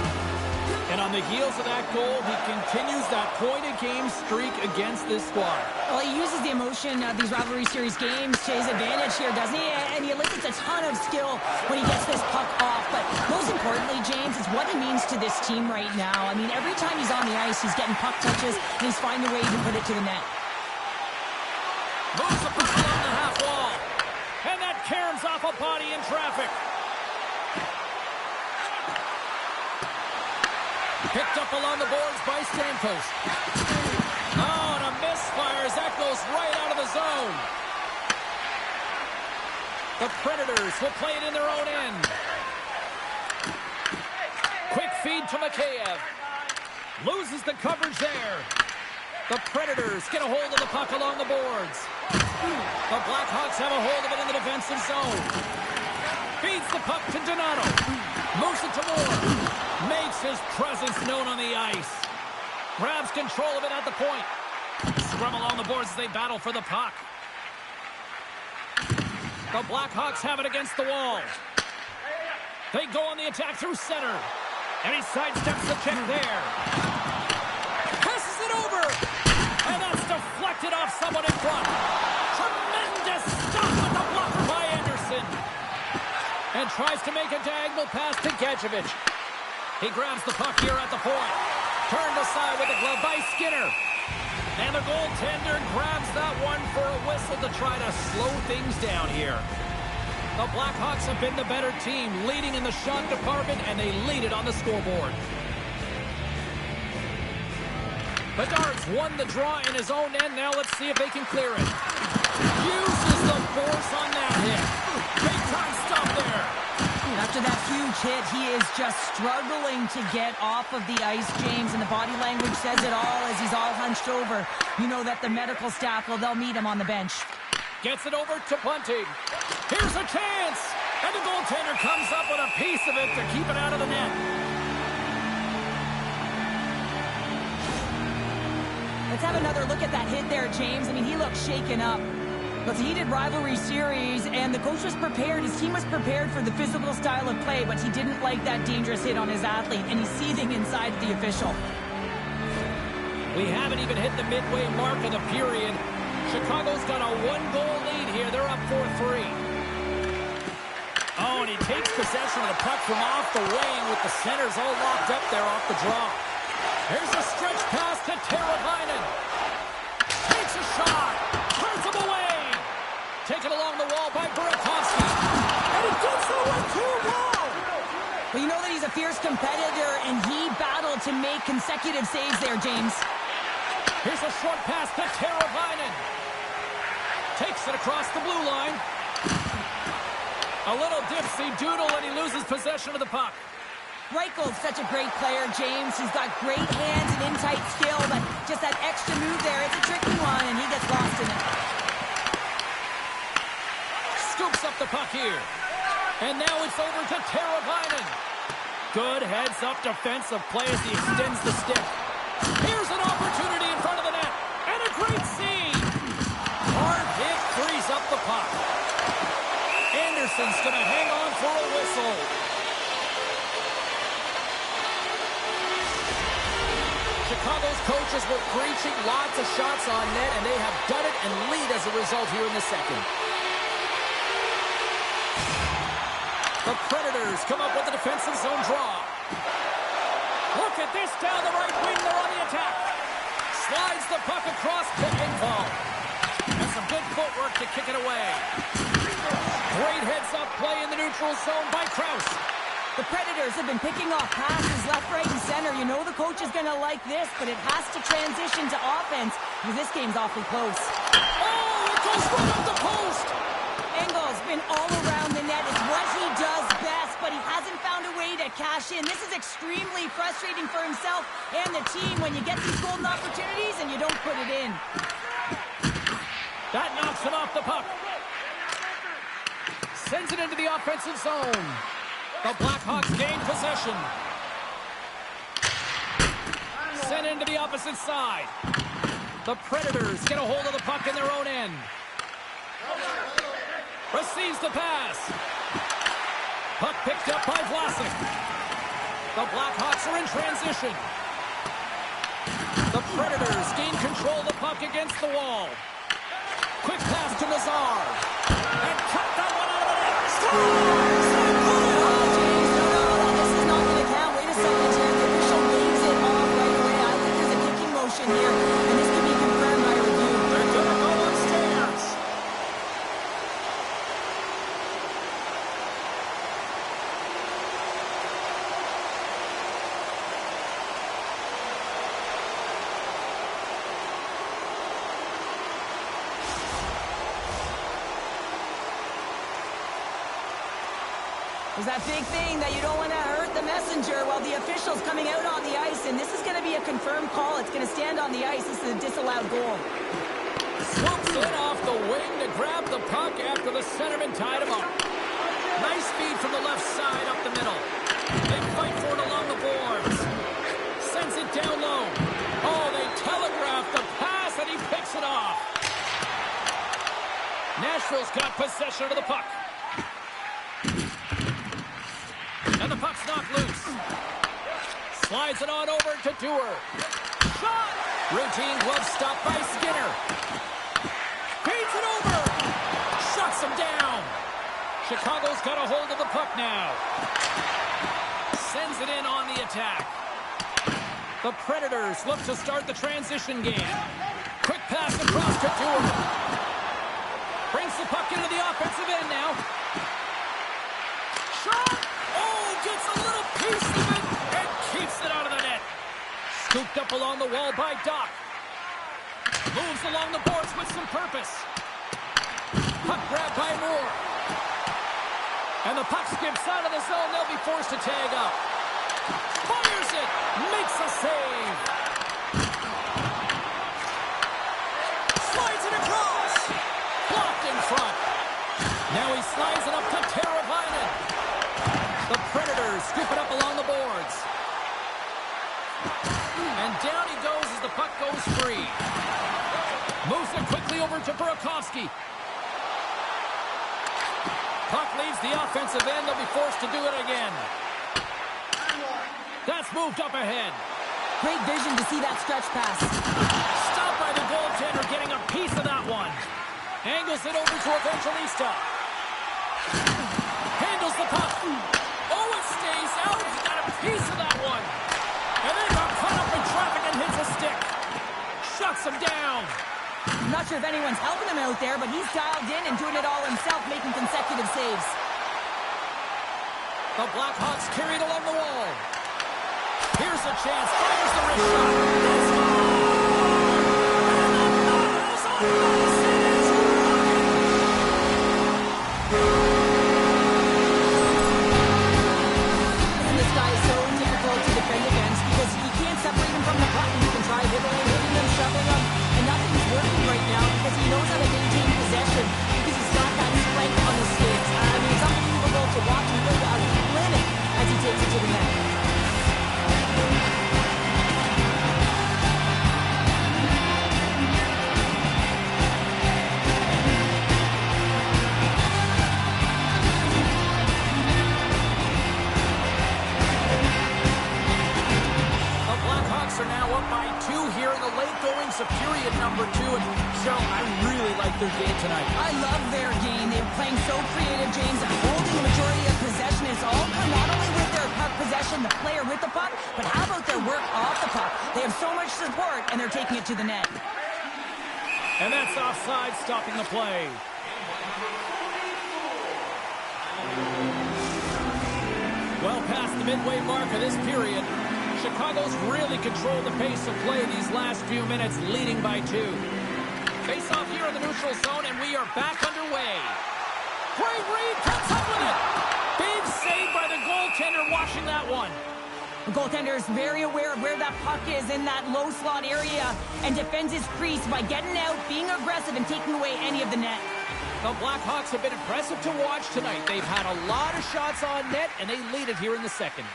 And on the heels of that goal, he continues that point-a-game streak against this squad. Well, he uses the emotion of these rivalry series games to his advantage here, doesn't he? And he elicits a ton of skill when he gets this puck off. But most importantly, James, it's what he means to this team right now. I mean, every time he's on the ice, he's getting puck touches, and he's finding a way to put it to the net. Moves the puck along the half wall. And that caroms off a body in traffic. Picked up along the boards by Stamkos. Oh, and a misfire as that goes right out of the zone. The Predators will play it in their own end. Quick feed to Mikheyev. Loses the coverage there. The Predators get a hold of the puck along the boards. The Blackhawks have a hold of it in the defensive zone. Feeds the puck to Donato. Moves it to Moore. Makes his presence known on the ice. Grabs control of it at the point. Scrum along the boards as they battle for the puck. The Blackhawks have it against the wall. They go on the attack through center. And he sidesteps the check there. Passes it over. And that's deflected off someone in front. Tremendous stop with the blocker by Anderson. And tries to make a diagonal pass to Gadjevich. He grabs the puck here at the point. Turned aside with a glove by Skinner. And the goaltender grabs that one for a whistle to try to slow things down here. The Blackhawks have been the better team, leading in the shot department, and they lead it on the scoreboard. Bedard's won the draw in his own end. Now let's see if they can clear it. Uses the force on that hit. Big time stop there. After that huge hit, he is just struggling to get off of the ice, James, and the body language says it all as he's all hunched over. You know that the medical staff, well, they'll meet him on the bench. Gets it over to Bunting. Here's a chance! And the goaltender comes up with a piece of it to keep it out of the net. let's have another look at that hit there, James. I mean, he looked shaken up. It's a heated rivalry series, and the coach was prepared. His team was prepared for the physical style of play, but he didn't like that dangerous hit on his athlete, and he's seething inside the official. We haven't even hit the midway mark of the period. Chicago's got a one-goal lead here. They're up 4-3. Oh, and he takes possession of the puck from off the wing with the centers all locked up there off the draw. Here's a stretch pass to Teravainen. Takes a shot. Turns him away. Taken along the wall by Burakovsky. And he gets over too well. Well, you know that he's a fierce competitor, and he battled to make consecutive saves there, James. Here's a short pass to Teravainen. Takes it across the blue line. A little dipsy doodle, and he loses possession of the puck. Reichel's such a great player, James. He's got great hands and in-tight skill, but just that extra move there, it's a tricky one, and he gets lost in it. Scoops up the puck here. And now it's over to Teravainen. Good heads-up defensive play as he extends the stick. Here's an opportunity in front of the net. And a great save. Hard hit frees up the puck. Anderson's going to hang on for a whistle. Chicago's coaches were preaching lots of shots on net, and they have done it and lead as a result here in the second. The Predators come up with a defensive zone draw. Look at this down the right wing. They're on the attack. Slides the puck across to Engvall. And some good footwork to kick it away. Great heads-up play in the neutral zone by Krause. The Predators have been picking off passes left, right, and center. You know the coach is going to like this, but it has to transition to offense because this game's awfully close. Oh, it goes right up the post. Engvall's been all around the net. It's what he does best, but he hasn't found a way to cash in. This is extremely frustrating for himself and the team when you get these golden opportunities and you don't put it in. That knocks him off the puck. Sends it into the offensive zone. The Blackhawks gain possession. Sent into the opposite side. The Predators get a hold of the puck in their own end. Receives the pass. Puck picked up by Vlasic. The Blackhawks are in transition. The Predators gain control of the puck against the wall. Quick pass to Nazar. And cut that one out of the net. Scores! This is not going to count. Wait a second here. The official waves it off right away. I think there's a kicking motion here, and this can be confirmed by a review. They're going to go upstairs. There's that big thing that you don't want to hurt the messenger while the official's coming out on the ice, and this is going to be a confirmed call. It's going to stand on the ice. This is a disallowed goal. Swoops in off the wing to grab the puck after the centerman tied him up. Nice feed from the left side up the middle. They fight for it along the boards. Sends it down low. Oh, they telegraph the pass, and he picks it off. Nashville's got possession of the puck. And the puck's knocked loose. Slides it on over to Dewar. Shot! Routine glove stop by Skinner. Feeds it over. Shuts him down. Chicago's got a hold of the puck now. Sends it in on the attack. The Predators look to start the transition game. Quick pass across to Dewar. Brings the puck into the offensive end now. Shot! Oh, gets a little piece of it and keeps it out of the net. Scooped up along the wall by Doc. Moves along the boards with some purpose. Puck grabbed by Moore. And the puck skips out of the zone. They'll be forced to tag up. Fires it. Makes a save. Slides it across. Blocked in front. Now he slides it up to Teravainen. The Predators scoop it up along the boards. And down he goes as the the puck goes free. Moves it quickly over to Burakovsky. Puck leaves the offensive end. They'll be forced to do it again. That's moved up ahead. Great vision to see that stretch pass. Stopped by the goaltender, getting a piece of that one. Angles it over to Evangelista. Handles the puck. Oh, it stays out. He got a piece of that one. And then got caught up in traffic and hits a stick. Shuts him down. I'm not sure if anyone's helping him out there, but he's dialed in and doing it all himself, making consecutive saves. The Blackhawks carried along the wall. Here's a chance. Fires the wrist shot. They score! And the Blackhawks on base. And this guy is so difficult to defend against because you can't separate him from the puck. You can try hitting them, shoving them, and nothing's working right now because he knows how to maintain possession because he's got that strength on his skates. I mean, it's unbelievable to watch him go to a clinic as he takes it to the net. Are now up by 2 here in the late goings of period number 2. And Cheryl, I really like their game tonight. I love their game. They're playing so creative, James, holding the majority of possession. It's all come not only with their puck possession, the player with the puck, but how about their work off the puck? They have so much support, and they're taking it to the net. And that's offside, stopping the play. Well past the midway mark of this period, Chicago's really controlled the pace of play these last few minutes, leading by 2. Face off here in the neutral zone, and we are back underway. Great read, comes up with it. Big save by the goaltender, watching that one. The goaltender is very aware of where that puck is in that low slot area and defends his crease by getting out, being aggressive, and taking away any of the net. The Blackhawks have been impressive to watch tonight. They've had a lot of shots on net, and they lead it here in the second.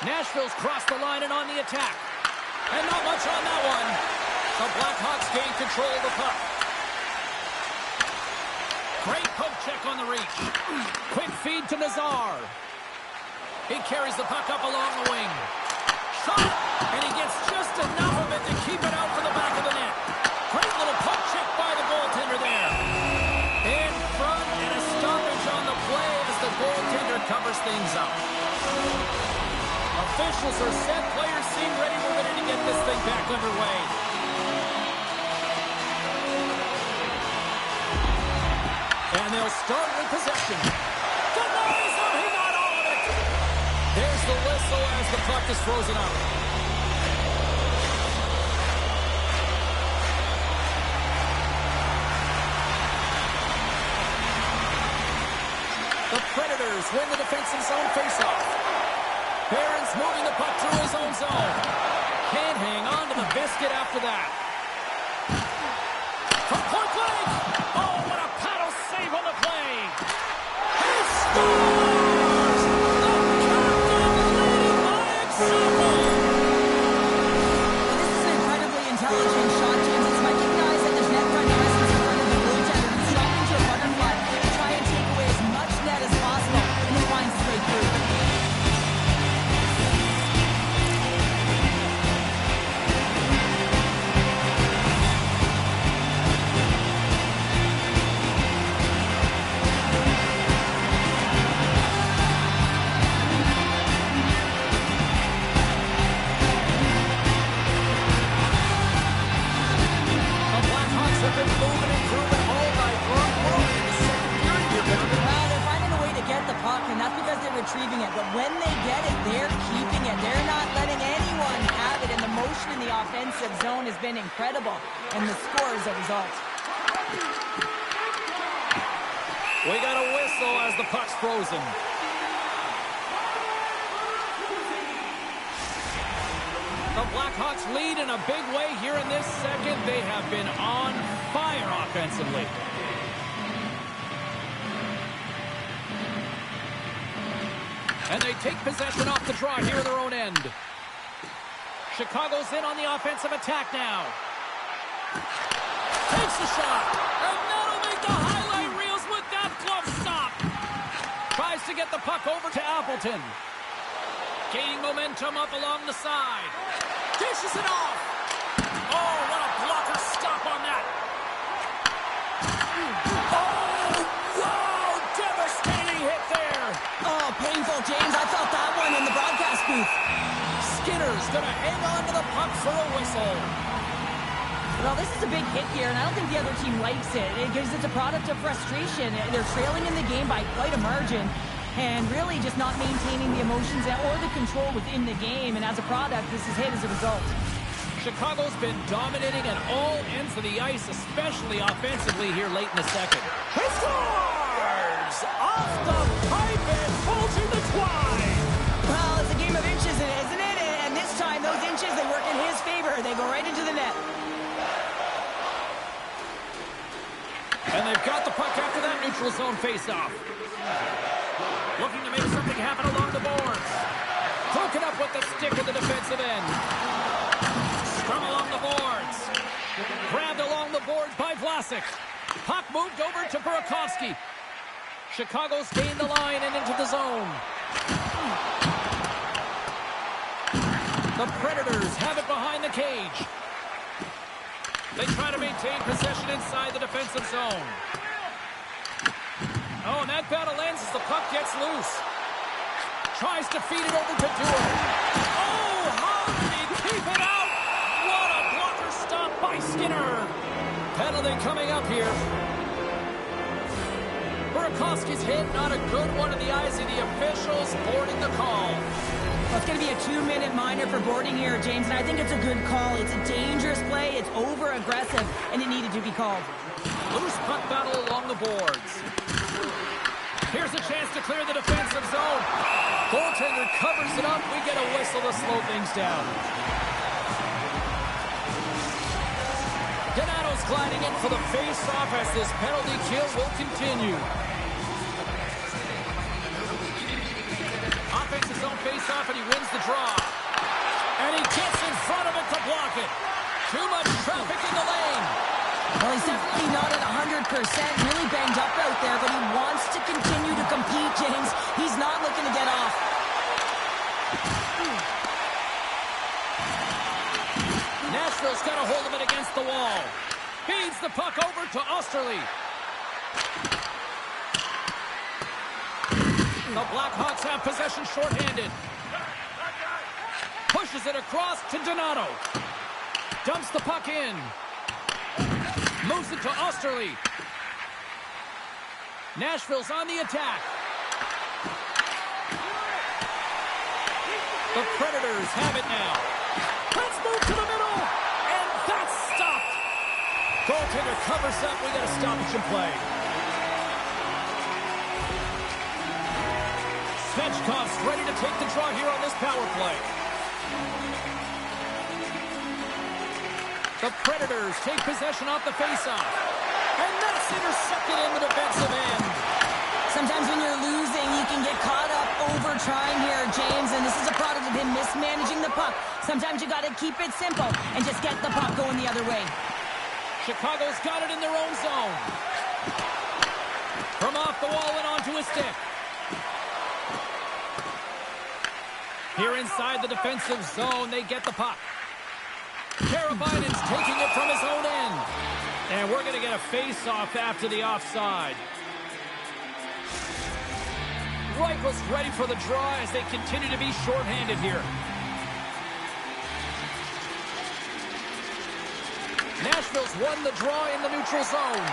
Nashville's crossed the line and on the attack. And not much on that one. The Blackhawks gain control of the puck. Great poke check on the reach. Quick feed to Nazar. He carries the puck up along the wing. Shot! And he gets just enough of it to keep it out for the back of the net. Great little poke check by the goaltender there. In front and a stoppage on the play as the goaltender covers things up. Officials are set. Players seem ready. We're ready to get this thing back underway. And they'll start with possession. Denies him. He got all of it. There's the whistle as the puck is frozen up. The Predators win the defensive zone faceoff. Barron's moving the puck through his own zone. Can't hang on to the biscuit after that. From point blank. Oh, what a paddle save on the play. He scores! The captain leading by example. This is an incredibly intelligent shot, James. It's recognized that there's net front presence in front of the goaltender. He's dropping to a butterfly to try and take away as much net as possible, and he finds his way through. Retrieving it, but when they get it, they're keeping it. They're not letting anyone have it, and the motion in the offensive zone has been incredible, and the score is a result. We got a whistle as the puck's frozen. The Blackhawks lead in a big way here in this second. They have been on fire offensively. And they take possession off the draw here in their own end. Chicago's in on the offensive attack now. Takes the shot. And that'll make the highlight reels with that glove stop. Tries to get the puck over to Appleton. Gaining momentum up along the side. Dishes it off. Oh, what a blocker stop on that. Oh, wow, devastating hit there. Oh, painful, James. I felt that one in the broadcast booth. Skinner's going to hang on to the puck for a whistle. Well, this is a big hit here, and I don't think the other team likes it. Because it's a product of frustration. They're trailing in the game by quite a margin, and really just not maintaining the emotions or the control within the game. And as a product, this is hit as a result. Chicago's been dominating at all ends of the ice, especially offensively here late in the second. He scores! Off the pipe and pulls in the twine. Well, it's a game of inches, isn't it? And this time, those inches, they work in his favor. They go right into the net. And they've got the puck after that neutral zone face-off. Looking to make something happen along the boards. Broken up with the stick with the defensive end. Scrum along the boards. Grabbed along the boards by Vlasic. Puck moved over to Burakovsky. Chicago's gained the line and into the zone. The Predators have it behind the cage. They try to maintain possession inside the defensive zone. Oh, and that battle ends as the puck gets loose. Tries to feed it over to Duo. Oh, how did he keep it out? What a blocker stop by Skinner. Penalty coming up here. Burakovsky's hit, not a good one in the eyes of the officials, boarding the call. Well, it's going to be a 2-minute minor for boarding here, James, and I think it's a good call. It's a dangerous play, it's over-aggressive, and it needed to be called. Loose puck battle along the boards. Here's a chance to clear the defensive zone. Goaltender covers it up. We get a whistle to slow things down. Donato's gliding in for the face-off as this penalty kill will continue. Offensive zone face-off, and he wins the draw. And he gets in front of it to block it. Too much traffic in the lane. Well, he's definitely not at 100%, really banged up out there, but he wants to continue to compete, James. He's not looking to get off. Nashville's got a hold of it against the wall. Feeds the puck over to Osterley. The Blackhawks have possession shorthanded. Pushes it across to Donato. Dumps the puck in. Moves it to Osterley. Nashville's on the attack. The Predators have it now. Let's move to the middle. And that's stopped. Goaltender covers up. We got a stoppage in play. Svechkov's ready to take the draw here on this power play. The Predators take possession off the faceoff. And that's intercepted in the defensive end. Sometimes when you're losing, you can get caught up over trying here, James, and this is a product of him mismanaging the puck. Sometimes you got to keep it simple and just get the puck going the other way. Chicago's got it in their own zone. From off the wall and onto his stick. Here inside the defensive zone, they get the puck. Karabainen's taking it from his own end. And we're going to get a face-off after the offside. Reichel's ready for the draw as they continue to be shorthanded here. Nashville's won the draw in the neutral zone.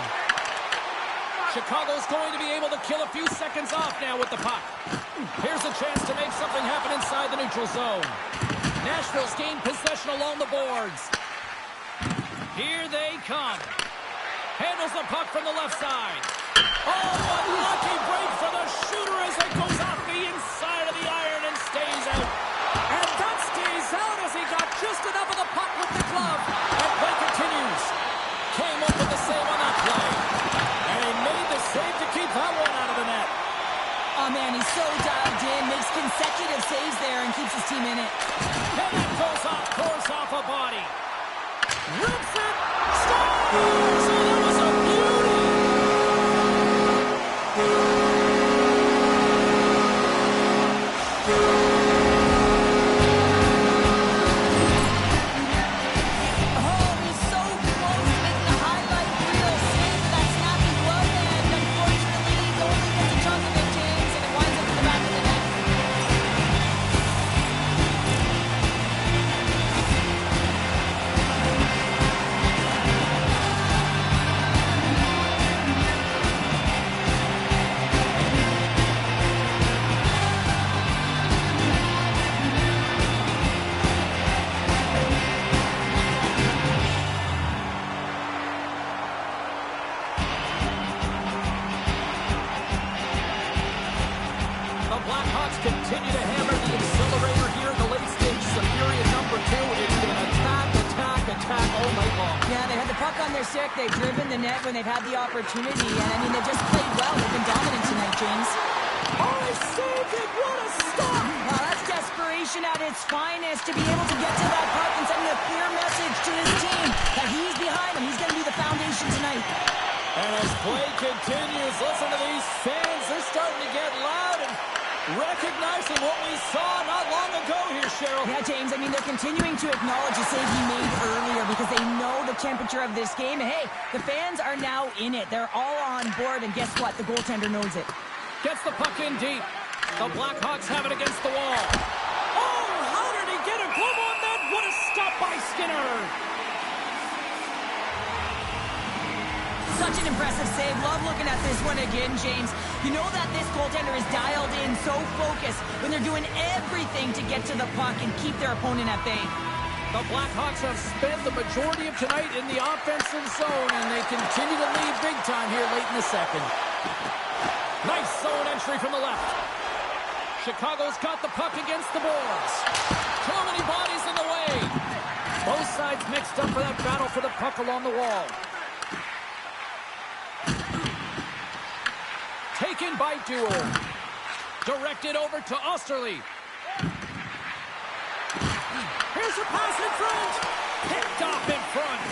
Chicago's going to be able to kill a few seconds off now with the puck. Here's a chance to make something happen inside the neutral zone. Nashville's gained possession along the boards. Here they come. Handles the puck from the left side. Oh, unlucky break for the shooter as it goes off the inside of the iron and stays out. And that stays out as he got just enough of the puck with the glove. And play continues. Came up with the save on that play. And he made the save to keep that one out of the net. Oh, man, he's so dialed in, makes consecutive saves there and keeps his team in it. And that goes off course So that was a Oh, he's so close to making a highlight reel save for that snappy glove hand. Unfortunately, he only gets a chunk of it, James, and it winds up in the back of the net. The Blackhawks continue to hammer the accelerator here in the late stages of period number 2. It's been attack all night long. Yeah, they had the puck on their stick. They've driven the net when they've had the opportunity. And, I mean, they've just played well. They've been dominant tonight, James. Oh, he saved it! What a stop! Wow, that's desperation at its finest to be able to get to that puck and sending a clear message to his team that he's behind him. He's going to be the foundation tonight. And as play continues, listen to these fans. They're starting to get loud and recognizing what we saw not long ago here, Cheryl. Yeah, James, I mean, they're continuing to acknowledge the save he made earlier because they know the temperature of this game. And, hey, the fans are now in it. They're all on board, and guess what? The goaltender knows it. Gets the puck in deep. The Blackhawks have it against the wall. Oh, how did he get a glove on that? What a stop by Skinner. Such an impressive save. Love looking at this one again, James. You know that this goaltender is dialed in, so focused when they're doing everything to get to the puck and keep their opponent at bay. The Blackhawks have spent the majority of tonight in the offensive zone, and they continue to lead big time here late in the second. Nice zone entry from the left. Chicago's got the puck against the boards. Too many bodies in the way. Both sides mixed up for that battle for the puck along the wall. Taken by Dewar. Directed over to Osterley. Here's a pass in front. Picked off in front.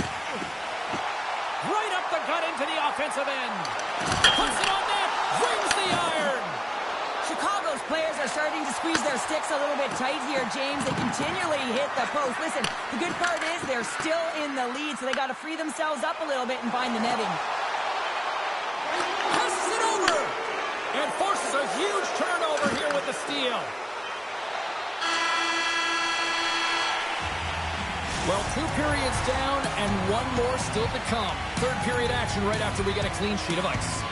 Right up the gut into the offensive end. Puts it on net. Rings the iron. Chicago's players are starting to squeeze their sticks a little bit tight here, James. They continually hit the post. Listen, the good part is they're still in the lead, so they got to free themselves up a little bit and find the netting. Passes it over. And forces a huge turnover here with the steal. Well, 2 periods down and 1 more still to come. Third period action right after we get a clean sheet of ice.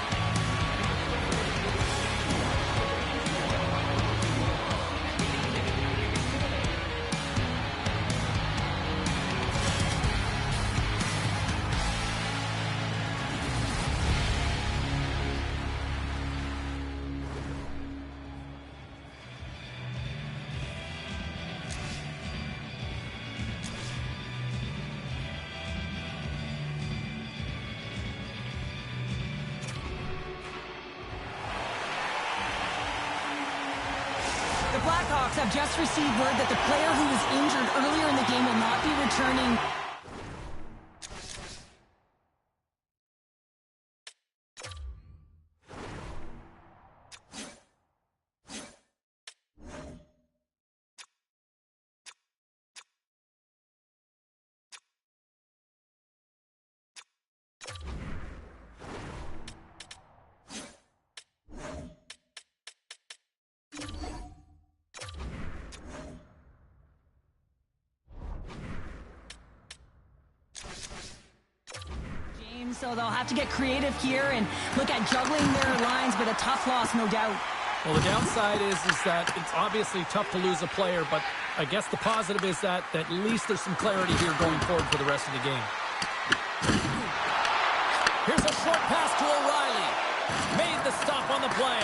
The Blackhawks have just received word that the player who was injured earlier in the game will not be returning. So they'll have to get creative here and look at juggling their lines, but a tough loss, no doubt. Well, the downside is that it's obviously tough to lose a player, but I guess the positive is that at least there's some clarity here going forward for the rest of the game. Here's a short pass to O'Reilly. Made the stop on the play.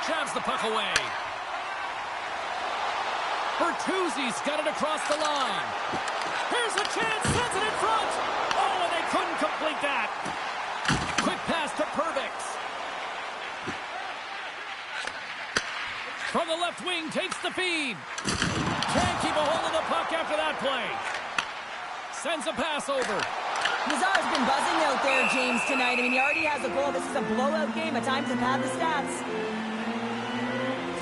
Jabs the puck away. Bertuzzi's got it across the line. Here's a chance, sends it in front. Oh, and they couldn't complete that. Quick pass to Pervix. From the left wing, takes the feed. Can't keep a hold of the puck after that play. Sends a pass over. Nazar's been buzzing out there, James, tonight. I mean, he already has a goal. This is a blowout game. At times, have had the stats.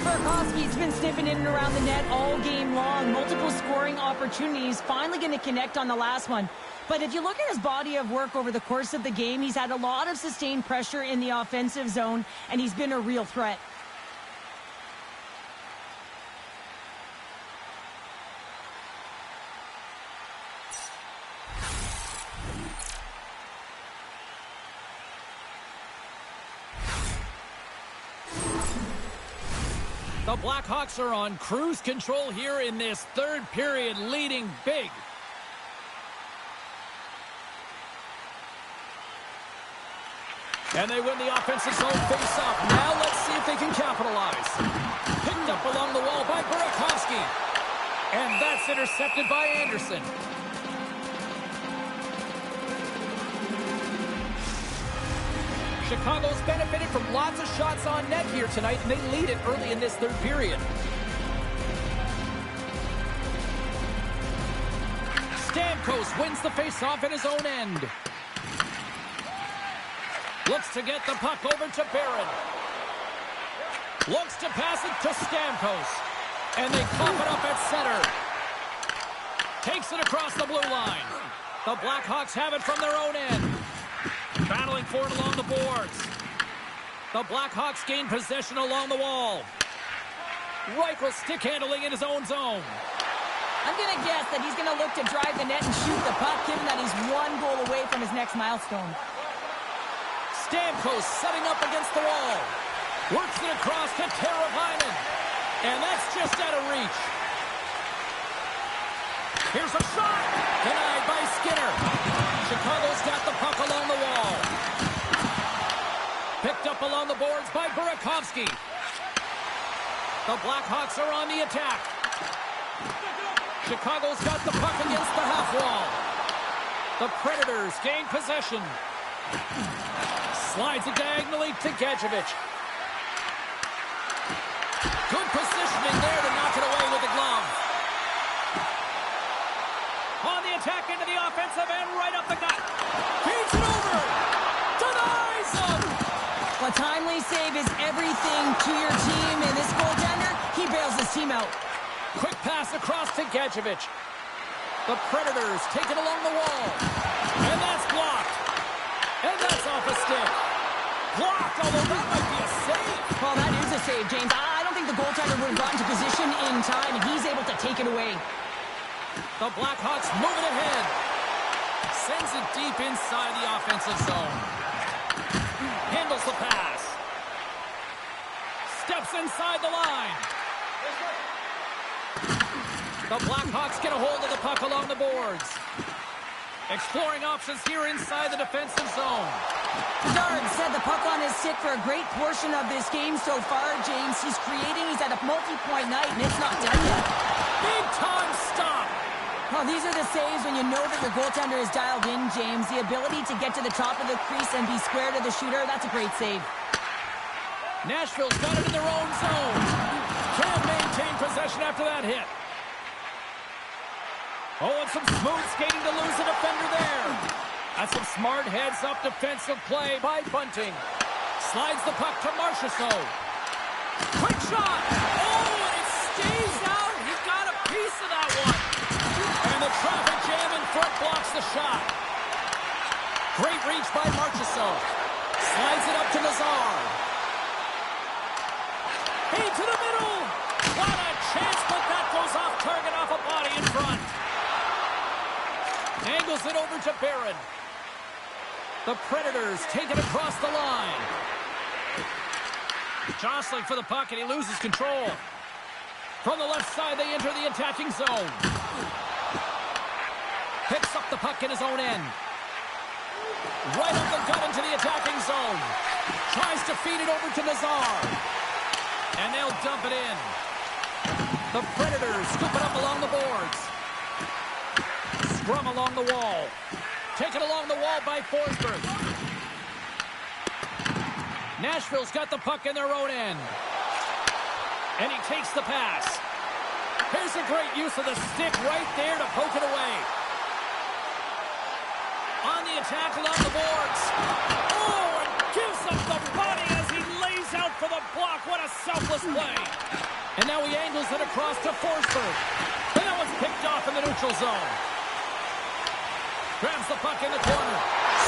Burakovsky's been sniffing in and around the net all game long. Multiple scoring opportunities. Finally going to connect on the last one. But if you look at his body of work over the course of the game, he's had a lot of sustained pressure in the offensive zone, and he's been a real threat. The Blackhawks are on cruise control here in this third period, leading big. And they win the offensive zone face-off. Now let's see if they can capitalize. Picked up along the wall by Burakovsky. And that's intercepted by Anderson. Chicago's benefited from lots of shots on net here tonight, and they lead it early in this third period. Stamkos wins the face-off in his own end. Looks to get the puck over to Barron. Looks to pass it to Stamkos. And they cough it up at center. Takes it across the blue line. The Blackhawks have it from their own end. Battling for it along the boards. The Blackhawks gain possession along the wall. Reichel stick handling in his own zone. I'm going to guess that he's going to look to drive the net and shoot the puck, given that he's one goal away from his next milestone. Stamkos setting up against the wall. Works it across to Teravainen. And that's just out of reach. Here's a shot. Denied by Skinner. Chicago's got the puck along the wall. Picked up along the boards by Burakovsky. The Blackhawks are on the attack. Chicago's got the puck against the half wall. The Predators gain possession. Slides it diagonally to Gadjevich. Good positioning there to knock it away with the glove. On the attack into the offensive end, right up the gut. Feeds it over. Denies him. A timely save is everything to your team, and this goaltender, he bails his team out. Quick pass across to Gadjevich. The Predators take it along the wall. And that's blocked. And that's off a stick. Blocked, although that might be a save. Well, that is a save, James. I don't think the goaltender would have gotten to position in time, and he's able to take it away. The Blackhawks move it ahead. Sends it deep inside the offensive zone. Handles the pass. Steps inside the line. The Blackhawks get a hold of the puck along the boards. Exploring options here inside the defensive zone. Bedard said the puck on his stick for a great portion of this game so far, James. He's creating, he's at a multi-point night, and it's not done yet. Big time stop. Well, these are the saves when you know that your goaltender is dialed in, James. The ability to get to the top of the crease and be square to the shooter, that's a great save. Nashville's got it in their own zone. Can't maintain possession after that hit. Oh, and some smooth skating to lose a defender there. That's some smart heads-up defensive play by Bunting. Slides the puck to Marchessault. Quick shot. Oh, and it stays out. He got a piece of that one. And the traffic jam in front blocks the shot. Great reach by Marchessault. Slides it up to Nazar. Hey, to the middle. What a chance, but that goes off target off a body in front. Angles it over to Barron. The Predators take it across the line. Jostling for the puck, and he loses control. From the left side, they enter the attacking zone. Picks up the puck in his own end. Right up the gut into the attacking zone. Tries to feed it over to Nazar. And they'll dump it in. The Predators scoop it up along the boards. Scrum along the wall. Taken along the wall by Forsberg. Nashville's got the puck in their own end. And he takes the pass. Here's a great use of the stick right there to poke it away. On the attack along the boards. Oh, and gives up the body as he lays out for the block. What a selfless play. And now he angles it across to Forsberg. And that one's picked off in the neutral zone. Grabs the puck in the corner.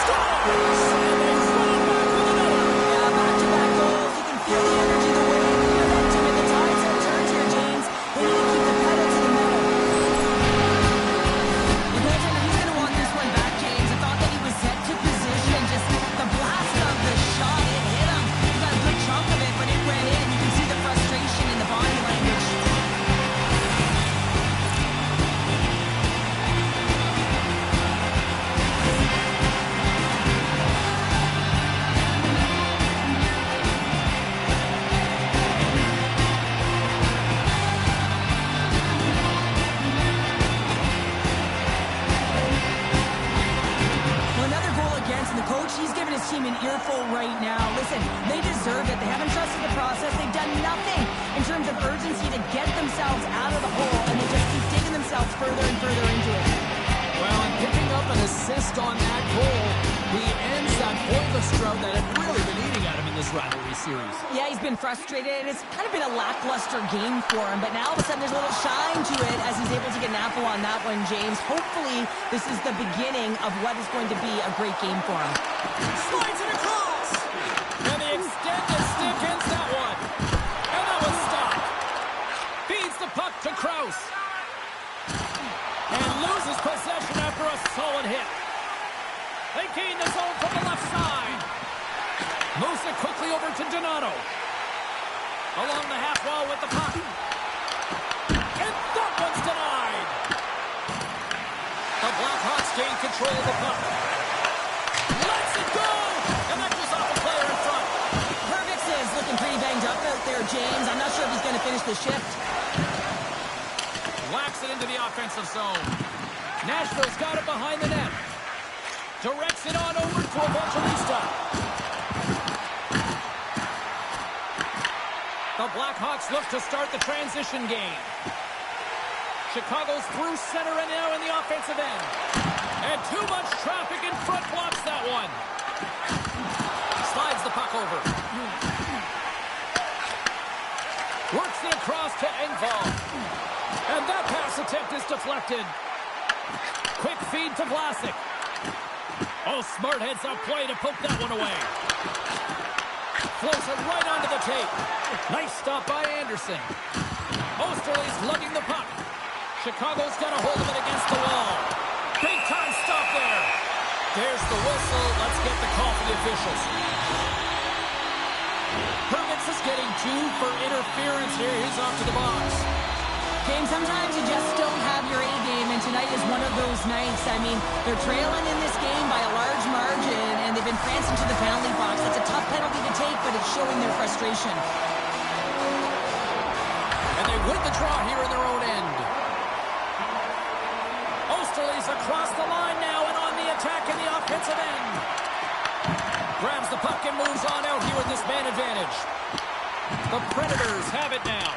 Scores! And they draw back with another. Yeah, back-to-back goals. You can feel the energy, the way they feel up to it. The tides have turned here, James. They need to keep the pedal to the metal. The goaltender, he's going to want this one back, James. I thought that he was set to position. Just the blast of the shot, it hit him. He got a good chunk of it, but it went in. You can see the frustration in the body language. He's giving his team an earful right now. Listen, they deserve it. They haven't trusted the process. They've done nothing in terms of urgency to get themselves out of the hole, and they just keep digging themselves further and further into it. Well, and picking up an assist on that goal, he ends that pointless drought that had really been eating at him in this rivalry series. Yeah, he's been frustrated, and it's kind of been a lackluster game for him, but now all of a sudden there's a little shine to it as he's able to get an apple on that one, James. Hopefully, this is the beginning of what is going to be a great game for him. Slides it across! And the extended stick ends that one. And that was stopped. Feeds the puck to Krause. And loses possession after a solid hit. They gain the zone from the left side. Moves it quickly over to Donato. Along the half wall with the puck. And that one's denied. The Blackhawks gain control of the puck. Lets it go! And that goes off a player in front. Hervix is looking pretty banged up out there, James. I'm not sure if he's going to finish the shift. Whacks it into the offensive zone. Nashville's got it behind the net. Directs it on over to Evangelista. The Blackhawks look to start the transition game. Chicago's through center and now in the offensive end. And too much traffic in front blocks that one. Slides the puck over. Works it across to Engvall. And that pass attempt is deflected. Quick feed to Vlasic. Oh, smart heads up play to poke that one away. Floats it right onto the tape. Nice stop by Anderson. Osterley's lugging the puck. Chicago's got a hold of it against the wall. Big time stop there. There's the whistle. Let's get the call for the officials. Hervix is getting 2 for interference here. He's off to the box. James, sometimes you just don't have your A game, and tonight is one of those nights. I mean, they're trailing in this game by a large margin, and they've been prancing to the penalty box. It's a tough penalty to take, but it's showing their frustration. And they win the draw here in their own end. Osterley's across the line now and on the attack in the offensive end. Grabs the puck and moves on out here with this man advantage. The Predators have it now.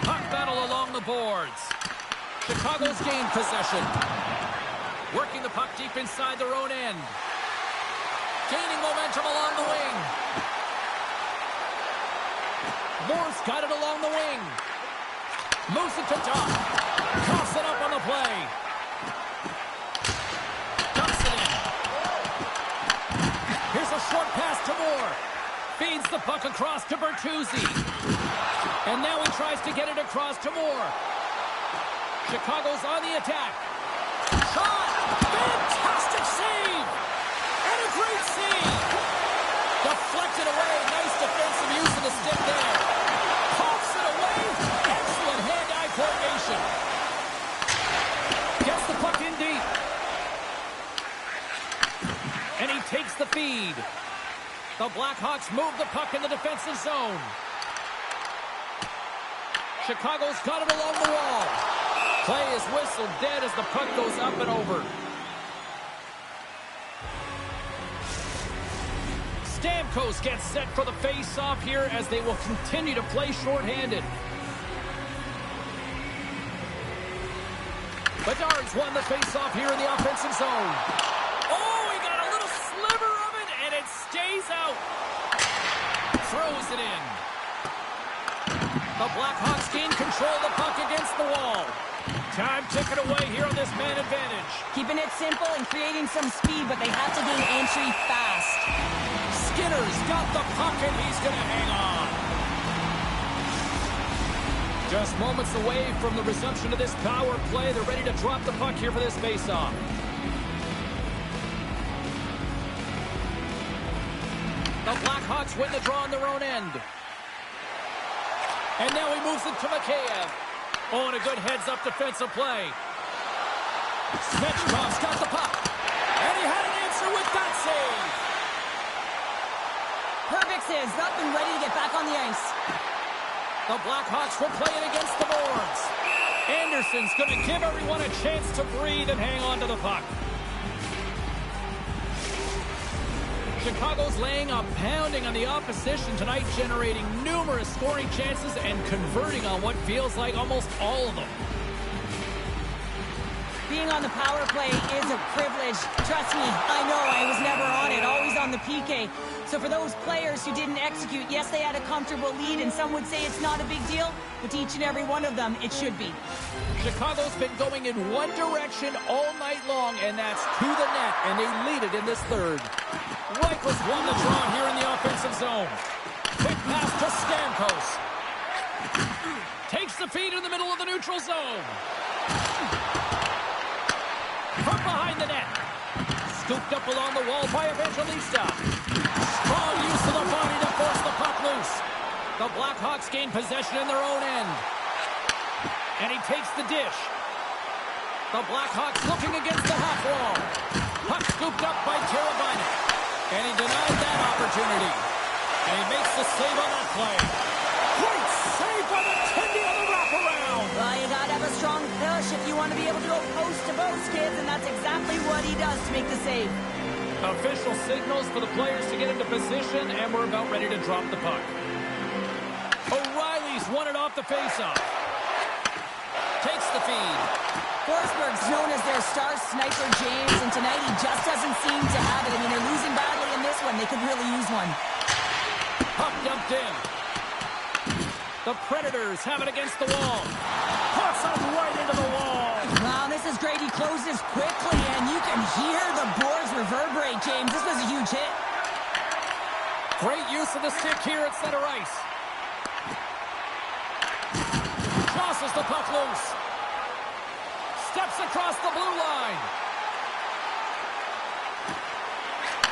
Puck battle along the boards. Chicago's gained possession. Working the puck deep inside their own end. Gaining momentum along the wing. Moore's got it along the wing. Moves it to top. Coughs it up on the play. Dumps it in. Here's a short pass to Moore. Feeds the puck across to Bertuzzi. And now he tries to get it across to Moore. Chicago's on the attack. Shot! Fantastic save! And a great save! Deflected away. Nice defensive use of the stick there. Pokes it away. Excellent hand-eye coordination. Gets the puck in deep. And he takes the feed. The Blackhawks move the puck in the defensive zone. Chicago's got it along the wall. Play is whistled dead as the puck goes up and over. Stamkos gets set for the face-off here as they will continue to play shorthanded. Bedard's won the face-off here in the offensive zone. Oh! it in. The Blackhawks gain control of the puck against the wall. Time ticking away here on this man advantage. Keeping it simple and creating some speed, but they have to gain entry fast. Skinner's got the puck, and he's going to hang on. Just moments away from the resumption of this power play. They're ready to drop the puck here for this faceoff. The Blackhawks win the draw on their own end. And now he moves it to Mikheyev. Oh, and a good heads-up defensive play. Svechkov's got the puck. And he had an answer with that save. Perfect saves. Up and ready to get back on the ice. The Blackhawks will play it against the boards. Anderson's going to give everyone a chance to breathe and hang on to the puck. Chicago's laying a pounding on the opposition tonight, generating numerous scoring chances and converting on what feels like almost all of them. Being on the power play is a privilege. Trust me, I know I was never on it, always on the PK. So for those players who didn't execute, yes, they had a comfortable lead, and some would say it's not a big deal, but to each and every one of them, it should be. Chicago's been going in one direction all night long, and that's to the net, and they lead it in this third. Reichels won the draw here in the offensive zone. Quick pass to Stamkos. Takes the feed in the middle of the neutral zone. From behind the net. Scooped up along the wall by Evangelista. Strong use of the body to force the puck loose. The Blackhawks gain possession in their own end. And he takes the dish. The Blackhawks looking against the half wall. Puck scooped up by Teravainen. And he denied that opportunity. And he makes the save on that play. Great save by the Tendy on the wraparound. Well, you got to have a strong push if you want to be able to go post to post, kids, and that's exactly what he does to make the save. Official signals for the players to get into position, and we're about ready to drop the puck. O'Reilly's won it off the faceoff. Takes the feed. Forsberg's known as their star sniper, James, and tonight he just doesn't seem to have it. I mean, they're losing badly in this one. They could really use one. Puck dumped in. The Predators have it against the wall. Puts it right into the wall. Wow, this is great. He closes quickly, and you can hear the boards reverberate, James. This was a huge hit. Great use of the stick here at center ice. Tosses the puck loose. Steps across the blue line.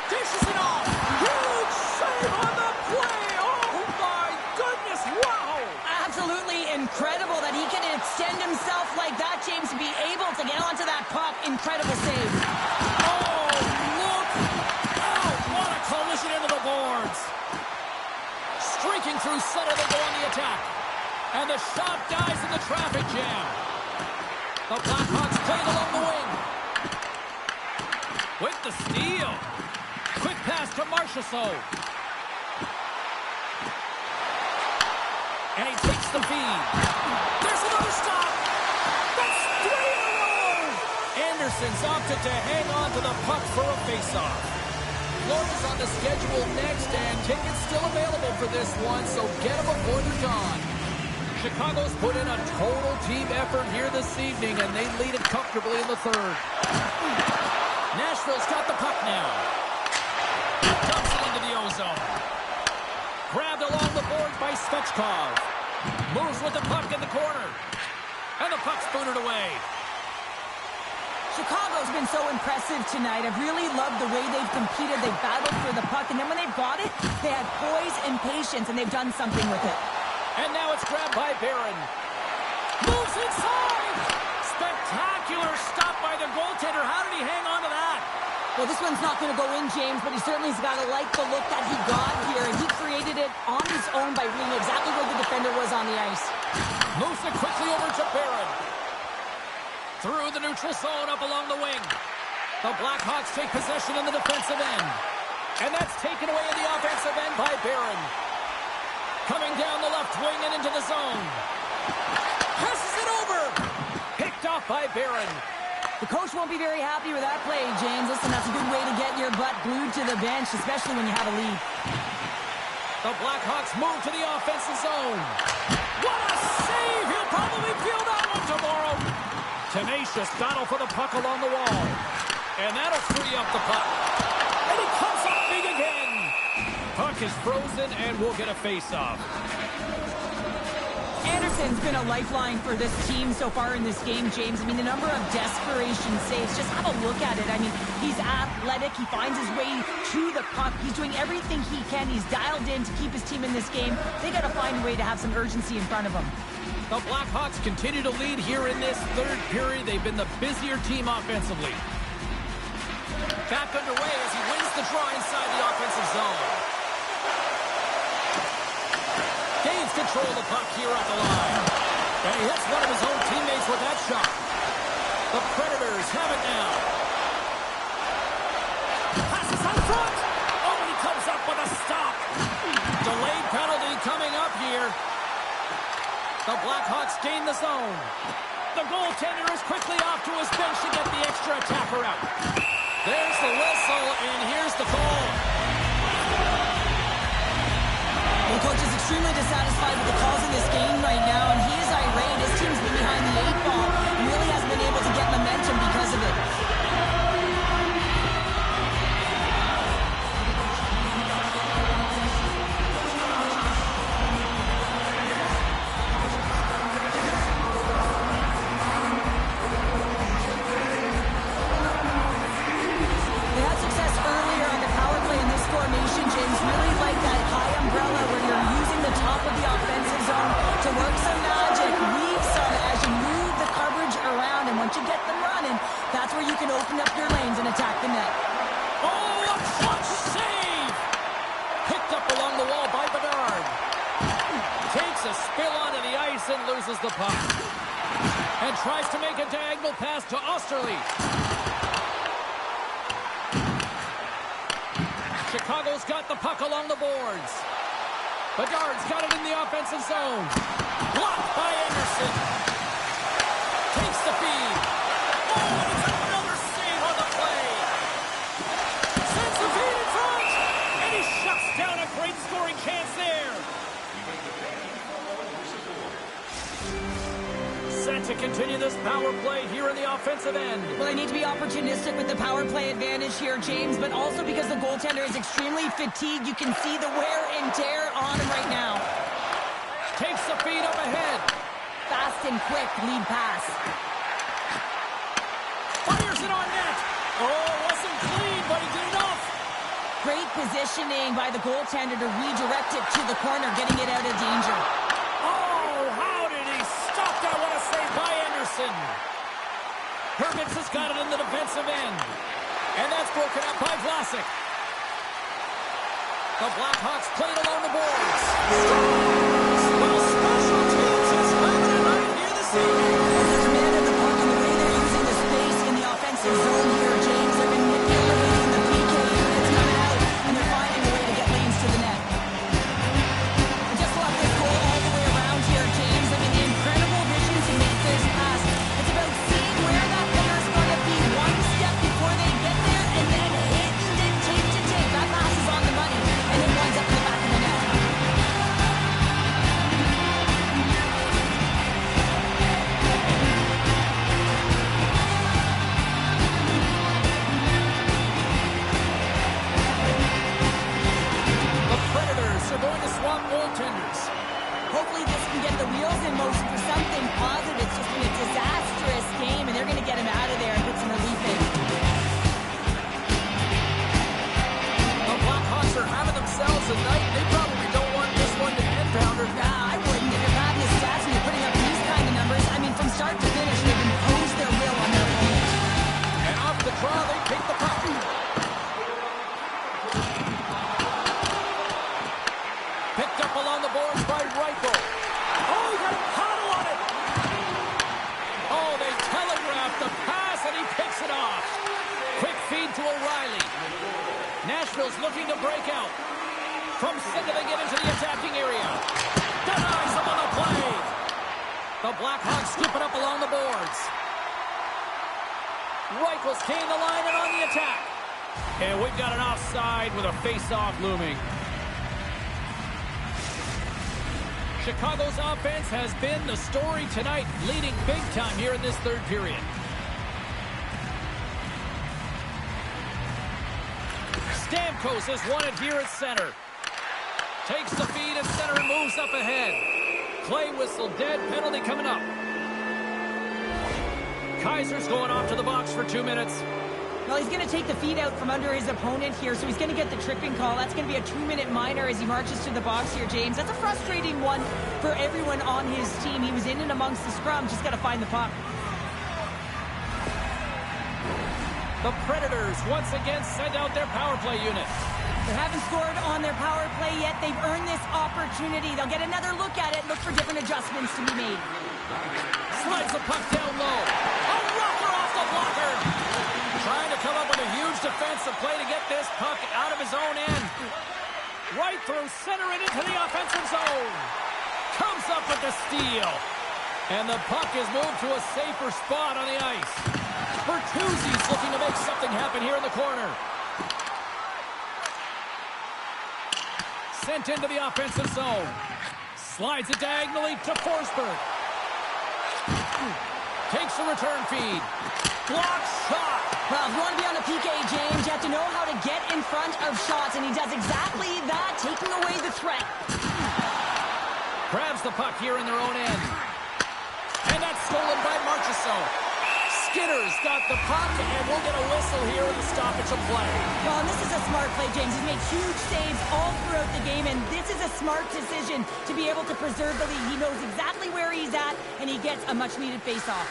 Dishes it off. Huge save on the play. Oh, my goodness. Wow. Absolutely incredible that he can extend himself like that, James, to be able to get onto that puck. Incredible save. Oh, look out. What a collision into the boards. Streaking through center, they go on the attack. And the shot dies in the traffic jam. The Blackhawks played along the wing. With the steal. Quick pass to Marchessault. And he takes the feed. There's another stop. That's 3 in a row. Anderson's opted to hang on to the puck for a faceoff. Florida's on the schedule next, and tickets still available for this one, so get them before they're gone. Chicago's put in a total team effort here this evening, and they lead it comfortably in the third. Nashville's got the puck now. Dumps it into the ozone. Grabbed along the boards by Svechkov. Moves with the puck in the corner. And the puck's booted away. Chicago's been so impressive tonight. I've really loved the way they've competed. They've battled for the puck, and then when they've got it, they had poise and patience, and they've done something with it. And now it's grabbed by Barron. Moves inside! Spectacular stop by the goaltender. How did he hang on to that? Well, this one's not going to go in, James, but he certainly's got to like the look that he got here. And he created it on his own by reading exactly where the defender was on the ice. Moves it quickly over to Barron. Through the neutral zone up along the wing. The Blackhawks take possession in the defensive end. And that's taken away in the offensive end by Barron. Coming down the left wing and into the zone. Passes it over. Picked off by Barron. The coach won't be very happy with that play, James. Listen, that's a good way to get your butt glued to the bench, especially when you have a lead. The Blackhawks move to the offensive zone. What a save! He'll probably feel that one tomorrow. Tenacious battle for the puck along the wall. And that'll free up the puck. And he comes up big again. Puck is frozen and we'll get a face-off. Anderson's been a lifeline for this team so far in this game, James. I mean, the number of desperation saves, just have a look at it. I mean, he's athletic. He finds his way to the puck. He's doing everything he can. He's dialed in to keep his team in this game. They got to find a way to have some urgency in front of them. The Blackhawks continue to lead here in this third period. They've been the busier team offensively. Back underway as he wins the draw inside the offensive zone. Gains control of the puck here at the line. And he hits one of his own teammates with that shot. The Predators have it now. Passes out front. Oh, and he comes up with a stop. Delayed penalty coming up here. The Blackhawks gain the zone. The goaltender is quickly off to his bench to get the extra attacker out. There's the whistle, and here's the call. The coach is extremely dissatisfied with the calls in this game right now, and he is irate. His team's been behind the 8-ball and really hasn't been able to get momentum because of it. They had success earlier on the power play in this formation, James. Really like that high umbrella where you're using the top of the offensive zone to work some magic, weave some as you move the coverage around. And once you get them running, that's where you can open up your lanes and attack the net. Oh, a clutch save! Picked up along the wall by Bedard. Takes a spill onto the ice and loses the puck. And tries to make a diagonal pass to Osterley. Chicago's got the puck along the boards. Bedard's got it in the offensive zone. Blocked by Anderson. Takes the feed. Oh, and it's another save on the play. Sends the feed in front. And he shuts down a great scoring chance there. Set to continue this power play here in the offensive end. Well, they need to be opportunistic with the power play advantage here, James, but also because the goaltender is extremely fatigued. You can see the wear and tear on him right now. Takes the feed up ahead. Fast and quick lead pass. Fires it on net. Oh, wasn't clean, but he did enough. Great positioning by the goaltender to redirect it to the corner, getting it out of danger. Oh, how did he stop that? What a save by Anderson. Hermits has got it in the defensive end. And that's broken up by Vlasic. The Blackhawks played along the boards. Well, special teams is having a night here this evening. They're commanding the puck, and the way they're using the space in the offensive zone here, James, they're manipulating the PK units coming out, and they're finding a way to get lanes to the net. I just love this goal all the way around here, James. I mean, the incredible vision to make this pass. It's about seeing where that player is going to be one step before they get there, and then hitting it tape to tape. That pass is on the money, and it winds up in the back of the net. The Predators are going to swap goaltenders. Hopefully this can get the wheels in motion for something positive. It's just been a disastrous game, and they're going to get him out of there and put some relief in. The Blackhawks are having themselves a night. They probably don't want this one to end, Pounder. Nah, I wouldn't. If you're having the stats and you're putting up these kind of numbers, I mean, from start to finish, they've imposed their will on their opponent. And off the draw, they pick the puck. Picked up along the boards by Reichel. Oh, he got a paddle on it. Oh, they telegraphed the pass, and he picks it off. Quick feed to O'Reilly. Nashville's looking to break out. From center, they get into the attacking area. Denies them on the play. The Blackhawks scoop it up along the boards. Reichel's gained the line and on the attack. And we've got an offside with a face-off looming. Chicago's offense has been the story tonight, leading big time here in this third period. Stamkos has won it here at center. Takes the feed at center and moves up ahead. Play whistle dead, penalty coming up. Kaiser's going off to the box for 2 minutes. Well, he's going to take the feed out from under his opponent here, so he's going to get the tripping call. That's going to be a 2-minute minor as he marches to the box here, James. That's a frustrating one for everyone on his team. He was in and amongst the scrum, just got to find the puck. The Predators once again send out their power play unit. They haven't scored on their power play yet. They've earned this opportunity. They'll get another look at it, look for different adjustments to be made. Slides the puck down low. A rocker off the blocker. Trying to come up with a huge defensive play to get this puck out of his own end. Right through center and into the offensive zone. Comes up with the steal. And the puck is moved to a safer spot on the ice. Bertuzzi's looking to make something happen here in the corner. Sent into the offensive zone. Slides it diagonally to Forsberg. Takes a return feed. Block shot. Well, if you want to be on a PK, James, you have to know how to get in front of shots, and he does exactly that, taking away the threat. Grabs the puck here in their own end. And that's stolen by Marchessault. Skinner's got the puck, and we'll get a whistle here in the stoppage of play. Well, and this is a smart play, James. He's made huge saves all throughout the game, and this is a smart decision to be able to preserve the lead. He knows exactly where he's at, and he gets a much-needed face-off.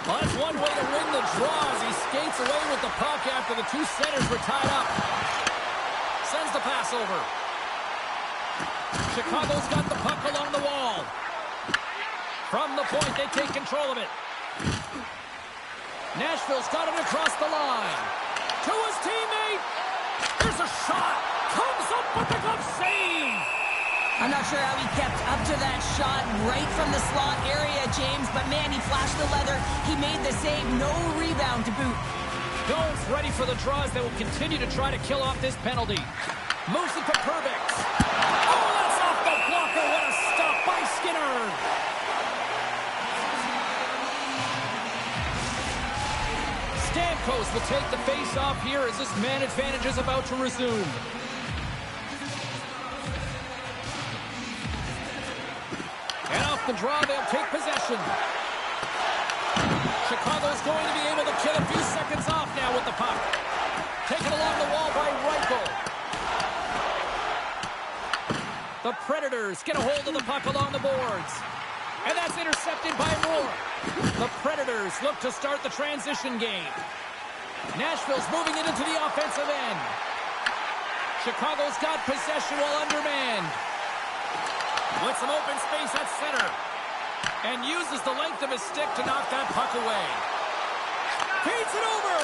Well, that's one way to win the draw as he skates away with the puck after the two centers were tied up. Sends the pass over. Chicago's got the puck along the wall. From the point, they take control of it. Nashville's got it across the line. To his teammate. There's a shot. Comes up with the glove save. I'm not sure how he kept up to that shot right from the slot area, James, but man, he flashed the leather. He made the save. No rebound to boot. Jones ready for the draws that will continue to try to kill off this penalty. Moves it to Perbix. Oh, that's off the blocker. What a stop by Skinner. Stamkos will take the face-off here as this man advantage is about to resume. And off the draw, they'll take possession. Chicago's going to be able to kill a few seconds off now with the puck. Taken along the wall by Reichel. The Predators get a hold of the puck along the boards. And that's intercepted by Moore. The Predators look to start the transition game. Nashville's moving it into the offensive end. Chicago's got possession while undermanned. With some open space at center. And uses the length of his stick to knock that puck away. Feeds it over.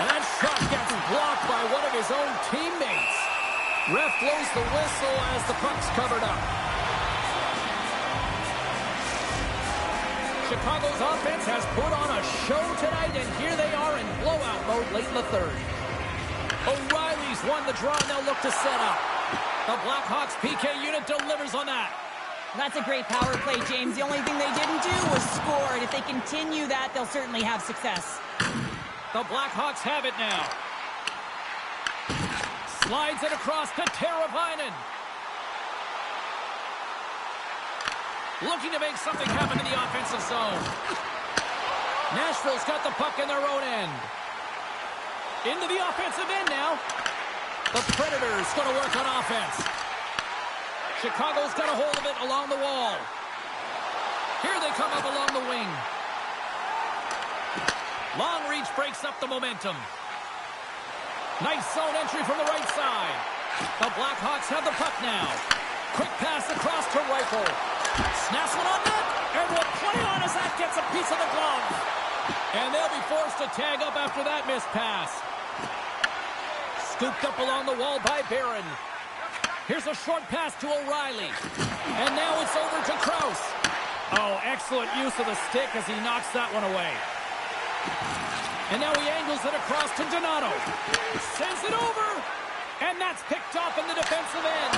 And that shot gets blocked by one of his own teammates. Ref blows the whistle as the puck's covered up. Chicago's offense has put on a show tonight, and here they are in blowout mode late in the third. O'Reilly's won the draw, and they'll look to set up. The Blackhawks PK unit delivers on that. That's a great power play, James. The only thing they didn't do was score, and if they continue that, they'll certainly have success. The Blackhawks have it now. Slides it across to Teravainen. Looking to make something happen in the offensive zone. Nashville's got the puck in their own end. Into the offensive end now. The Predators going to work on offense. Chicago's got a hold of it along the wall. Here they come up along the wing. Long reach breaks up the momentum. Nice zone entry from the right side. The Blackhawks have the puck now. Quick pass across to Reichel. Snaps one on net, and will play on as that gets a piece of the glove. And they'll be forced to tag up after that missed pass. Scooped up along the wall by Barron. Here's a short pass to O'Reilly. And now it's over to Krause. Oh, excellent use of the stick as he knocks that one away. And now he angles it across to Donato. Sends it over. And that's picked off in the defensive end.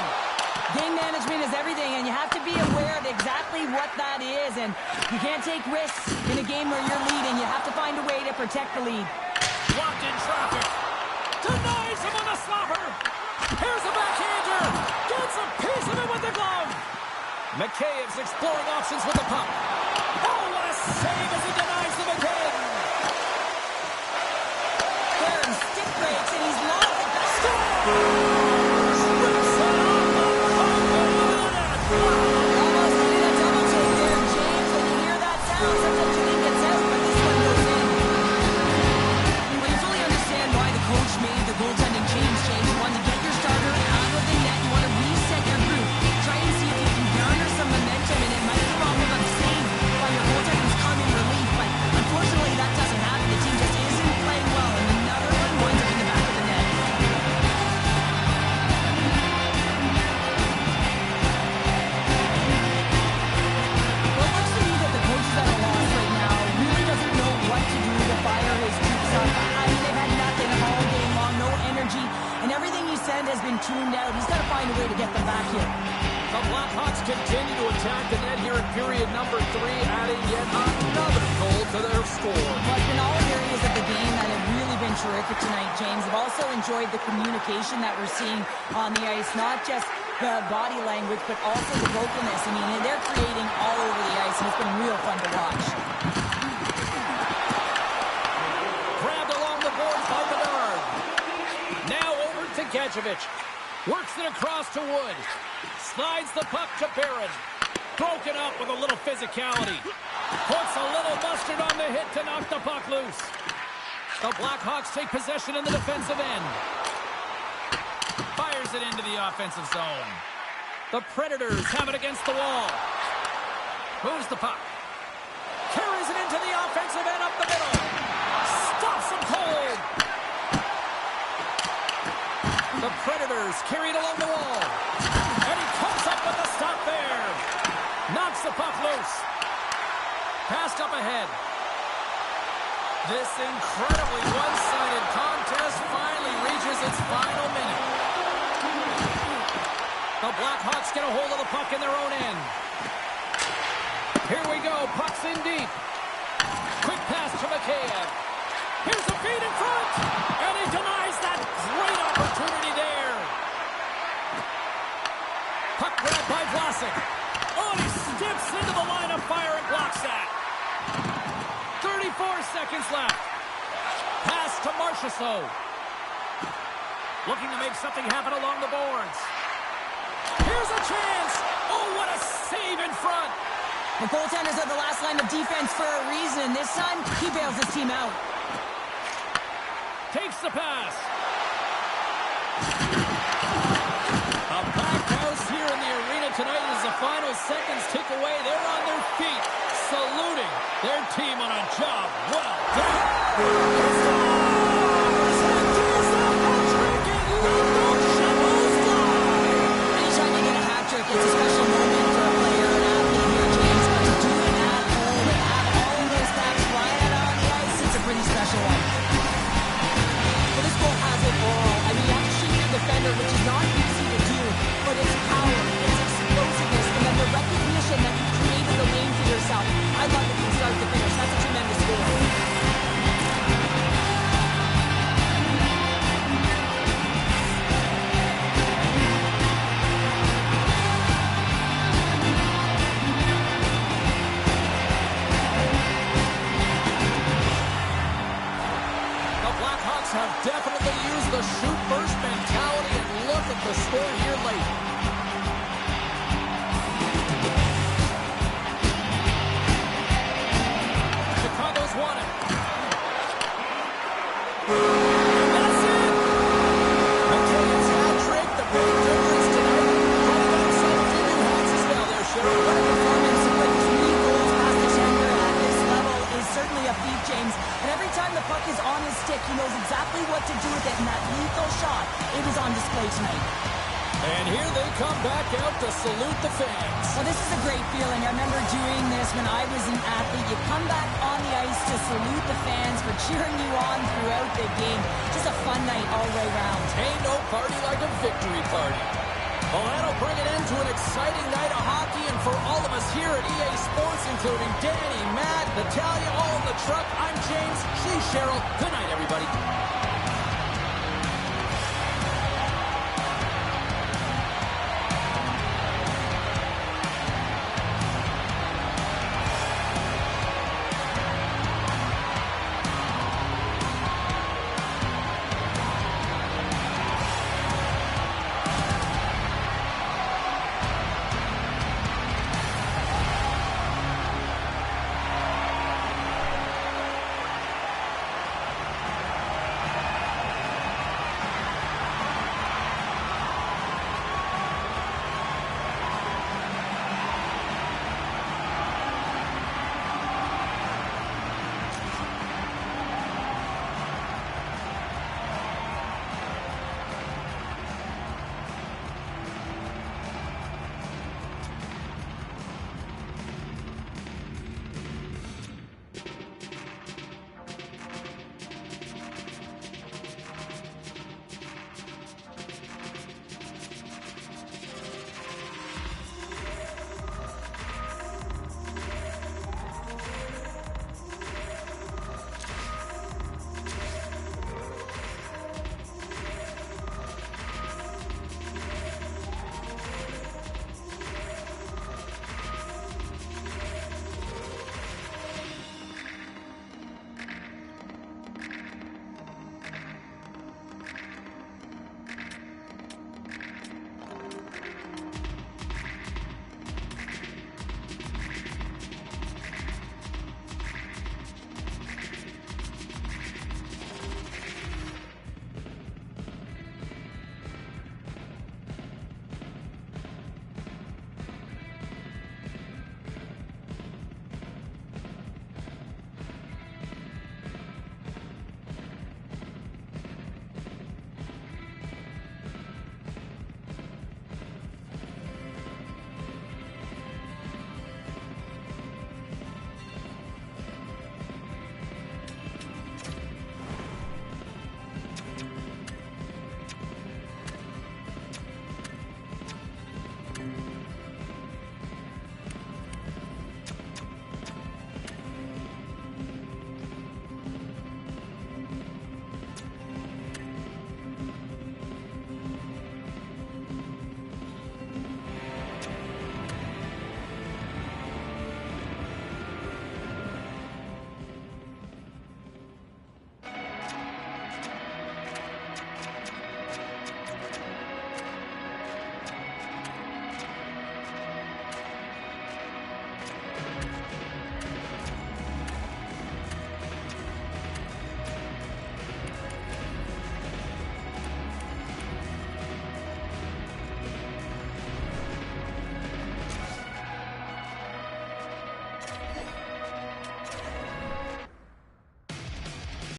Game management is everything, and you have to be aware of exactly what that is. And you can't take risks in a game where you're leading. You have to find a way to protect the lead. Blocked in traffic. Denies him on the slapper. Here's a backhander. Gets a piece of it with the glove. Mikheyev's exploring options with the puck. Oh, what a save as he denies them again. There, he stick breaks, and he's lost it. Strips it off the puck over the net. Almost needed a double take there, James. When you hear that sound, sometimes you think it's out, but this one goes in. Well, you fully understand why the coach made the goaltending change. You want to get your starter out of the net. You want to reset your group. Try and see if you can garner some momentum, and it might come off of a save while your goaltenders come in relief. But unfortunately, that doesn't happen. The team just isn't playing well, and another one winds up in the back of the net. Well, it looks to me that the coach is at a loss right now. Really doesn't know what to do to fire his troops up. I mean, they've had nothing all game long, no energy, and everything he sent has been tuned out. He's got to find a way to get them back here. The Blackhawks continue to attack the net here in period number 3, adding yet another goal to their score. But in all areas of the game that have really been terrific tonight, James. I've also enjoyed the communication that we're seeing on the ice, not just the body language, but also the vocalness. I mean, they're creating all over the ice, and it's been real fun to watch. Grabbed along the boards by Bedard. Now over to Gadjevich. Works it across to Wood. Slides the puck to Barron. Broken up with a little physicality. Puts a little mustard on the hit to knock the puck loose. The Blackhawks take possession in the defensive end. Fires it into the offensive zone. The Predators have it against the wall. Moves the puck. Carries it into the offensive end up the middle. Stops him cold. The Predators carry it along the wall. And he comes up with the stop there. Knocks the puck loose. Passed up ahead. This incredibly one-sided contest finally reaches its final minute. The Blackhawks get a hold of the puck in their own end. Here we go. Puck's in deep. Quick pass to Mikheyev. Here's a feed in front. And he denies that great opportunity there. Puck grabbed by Vlasic. Oh, and he steps into the line of fire and blocks that. 34 seconds left. Pass to Marchessault. Looking to make something happen along the boards. Here's a chance. Oh, what a save in front. The goaltenders are the last line of defense for a reason. This time, he bails his team out. Takes the pass. A packed house here in the arena tonight as the final seconds tick away. They're on their feet, saluting their team on a job well done. Anytime you get a hat trick, it's a special moment for a player, an athlete here, James. But to do it at home and have all of those backs flying out on the ice, it's a pretty special one. Well, this goal has it all. I mean, you have to shoot your defender, which is not easy to do, but it's power, it's explosiveness, and then the recognition that you created the lane for yourself. I love it from start to finish. That's a tremendous goal. Have definitely used the shoot first mentality, and look at the score here late. Chicago's won it. And that's it. McKay's hat trick, the big difference tonight. Running himself to new heights as well there, Sheriff. What a performance to put 3 goals past the center at this level is certainly a feat, James. And every time the puck is on his stick, he knows exactly what to do with it, and that lethal shot, it was on display tonight. And here they come back out to salute the fans. Well, this is a great feeling. I remember doing this when I was an athlete. You come back on the ice to salute the fans for cheering you on throughout the game. Just a fun night all the way around. Ain't no party like a victory party. Well, that'll bring it into an exciting night of hockey, and for all of us here at EA Sports, including Danny, Matt, Natalia, all in the truck, I'm James. She's Cheryl. Good night, everybody.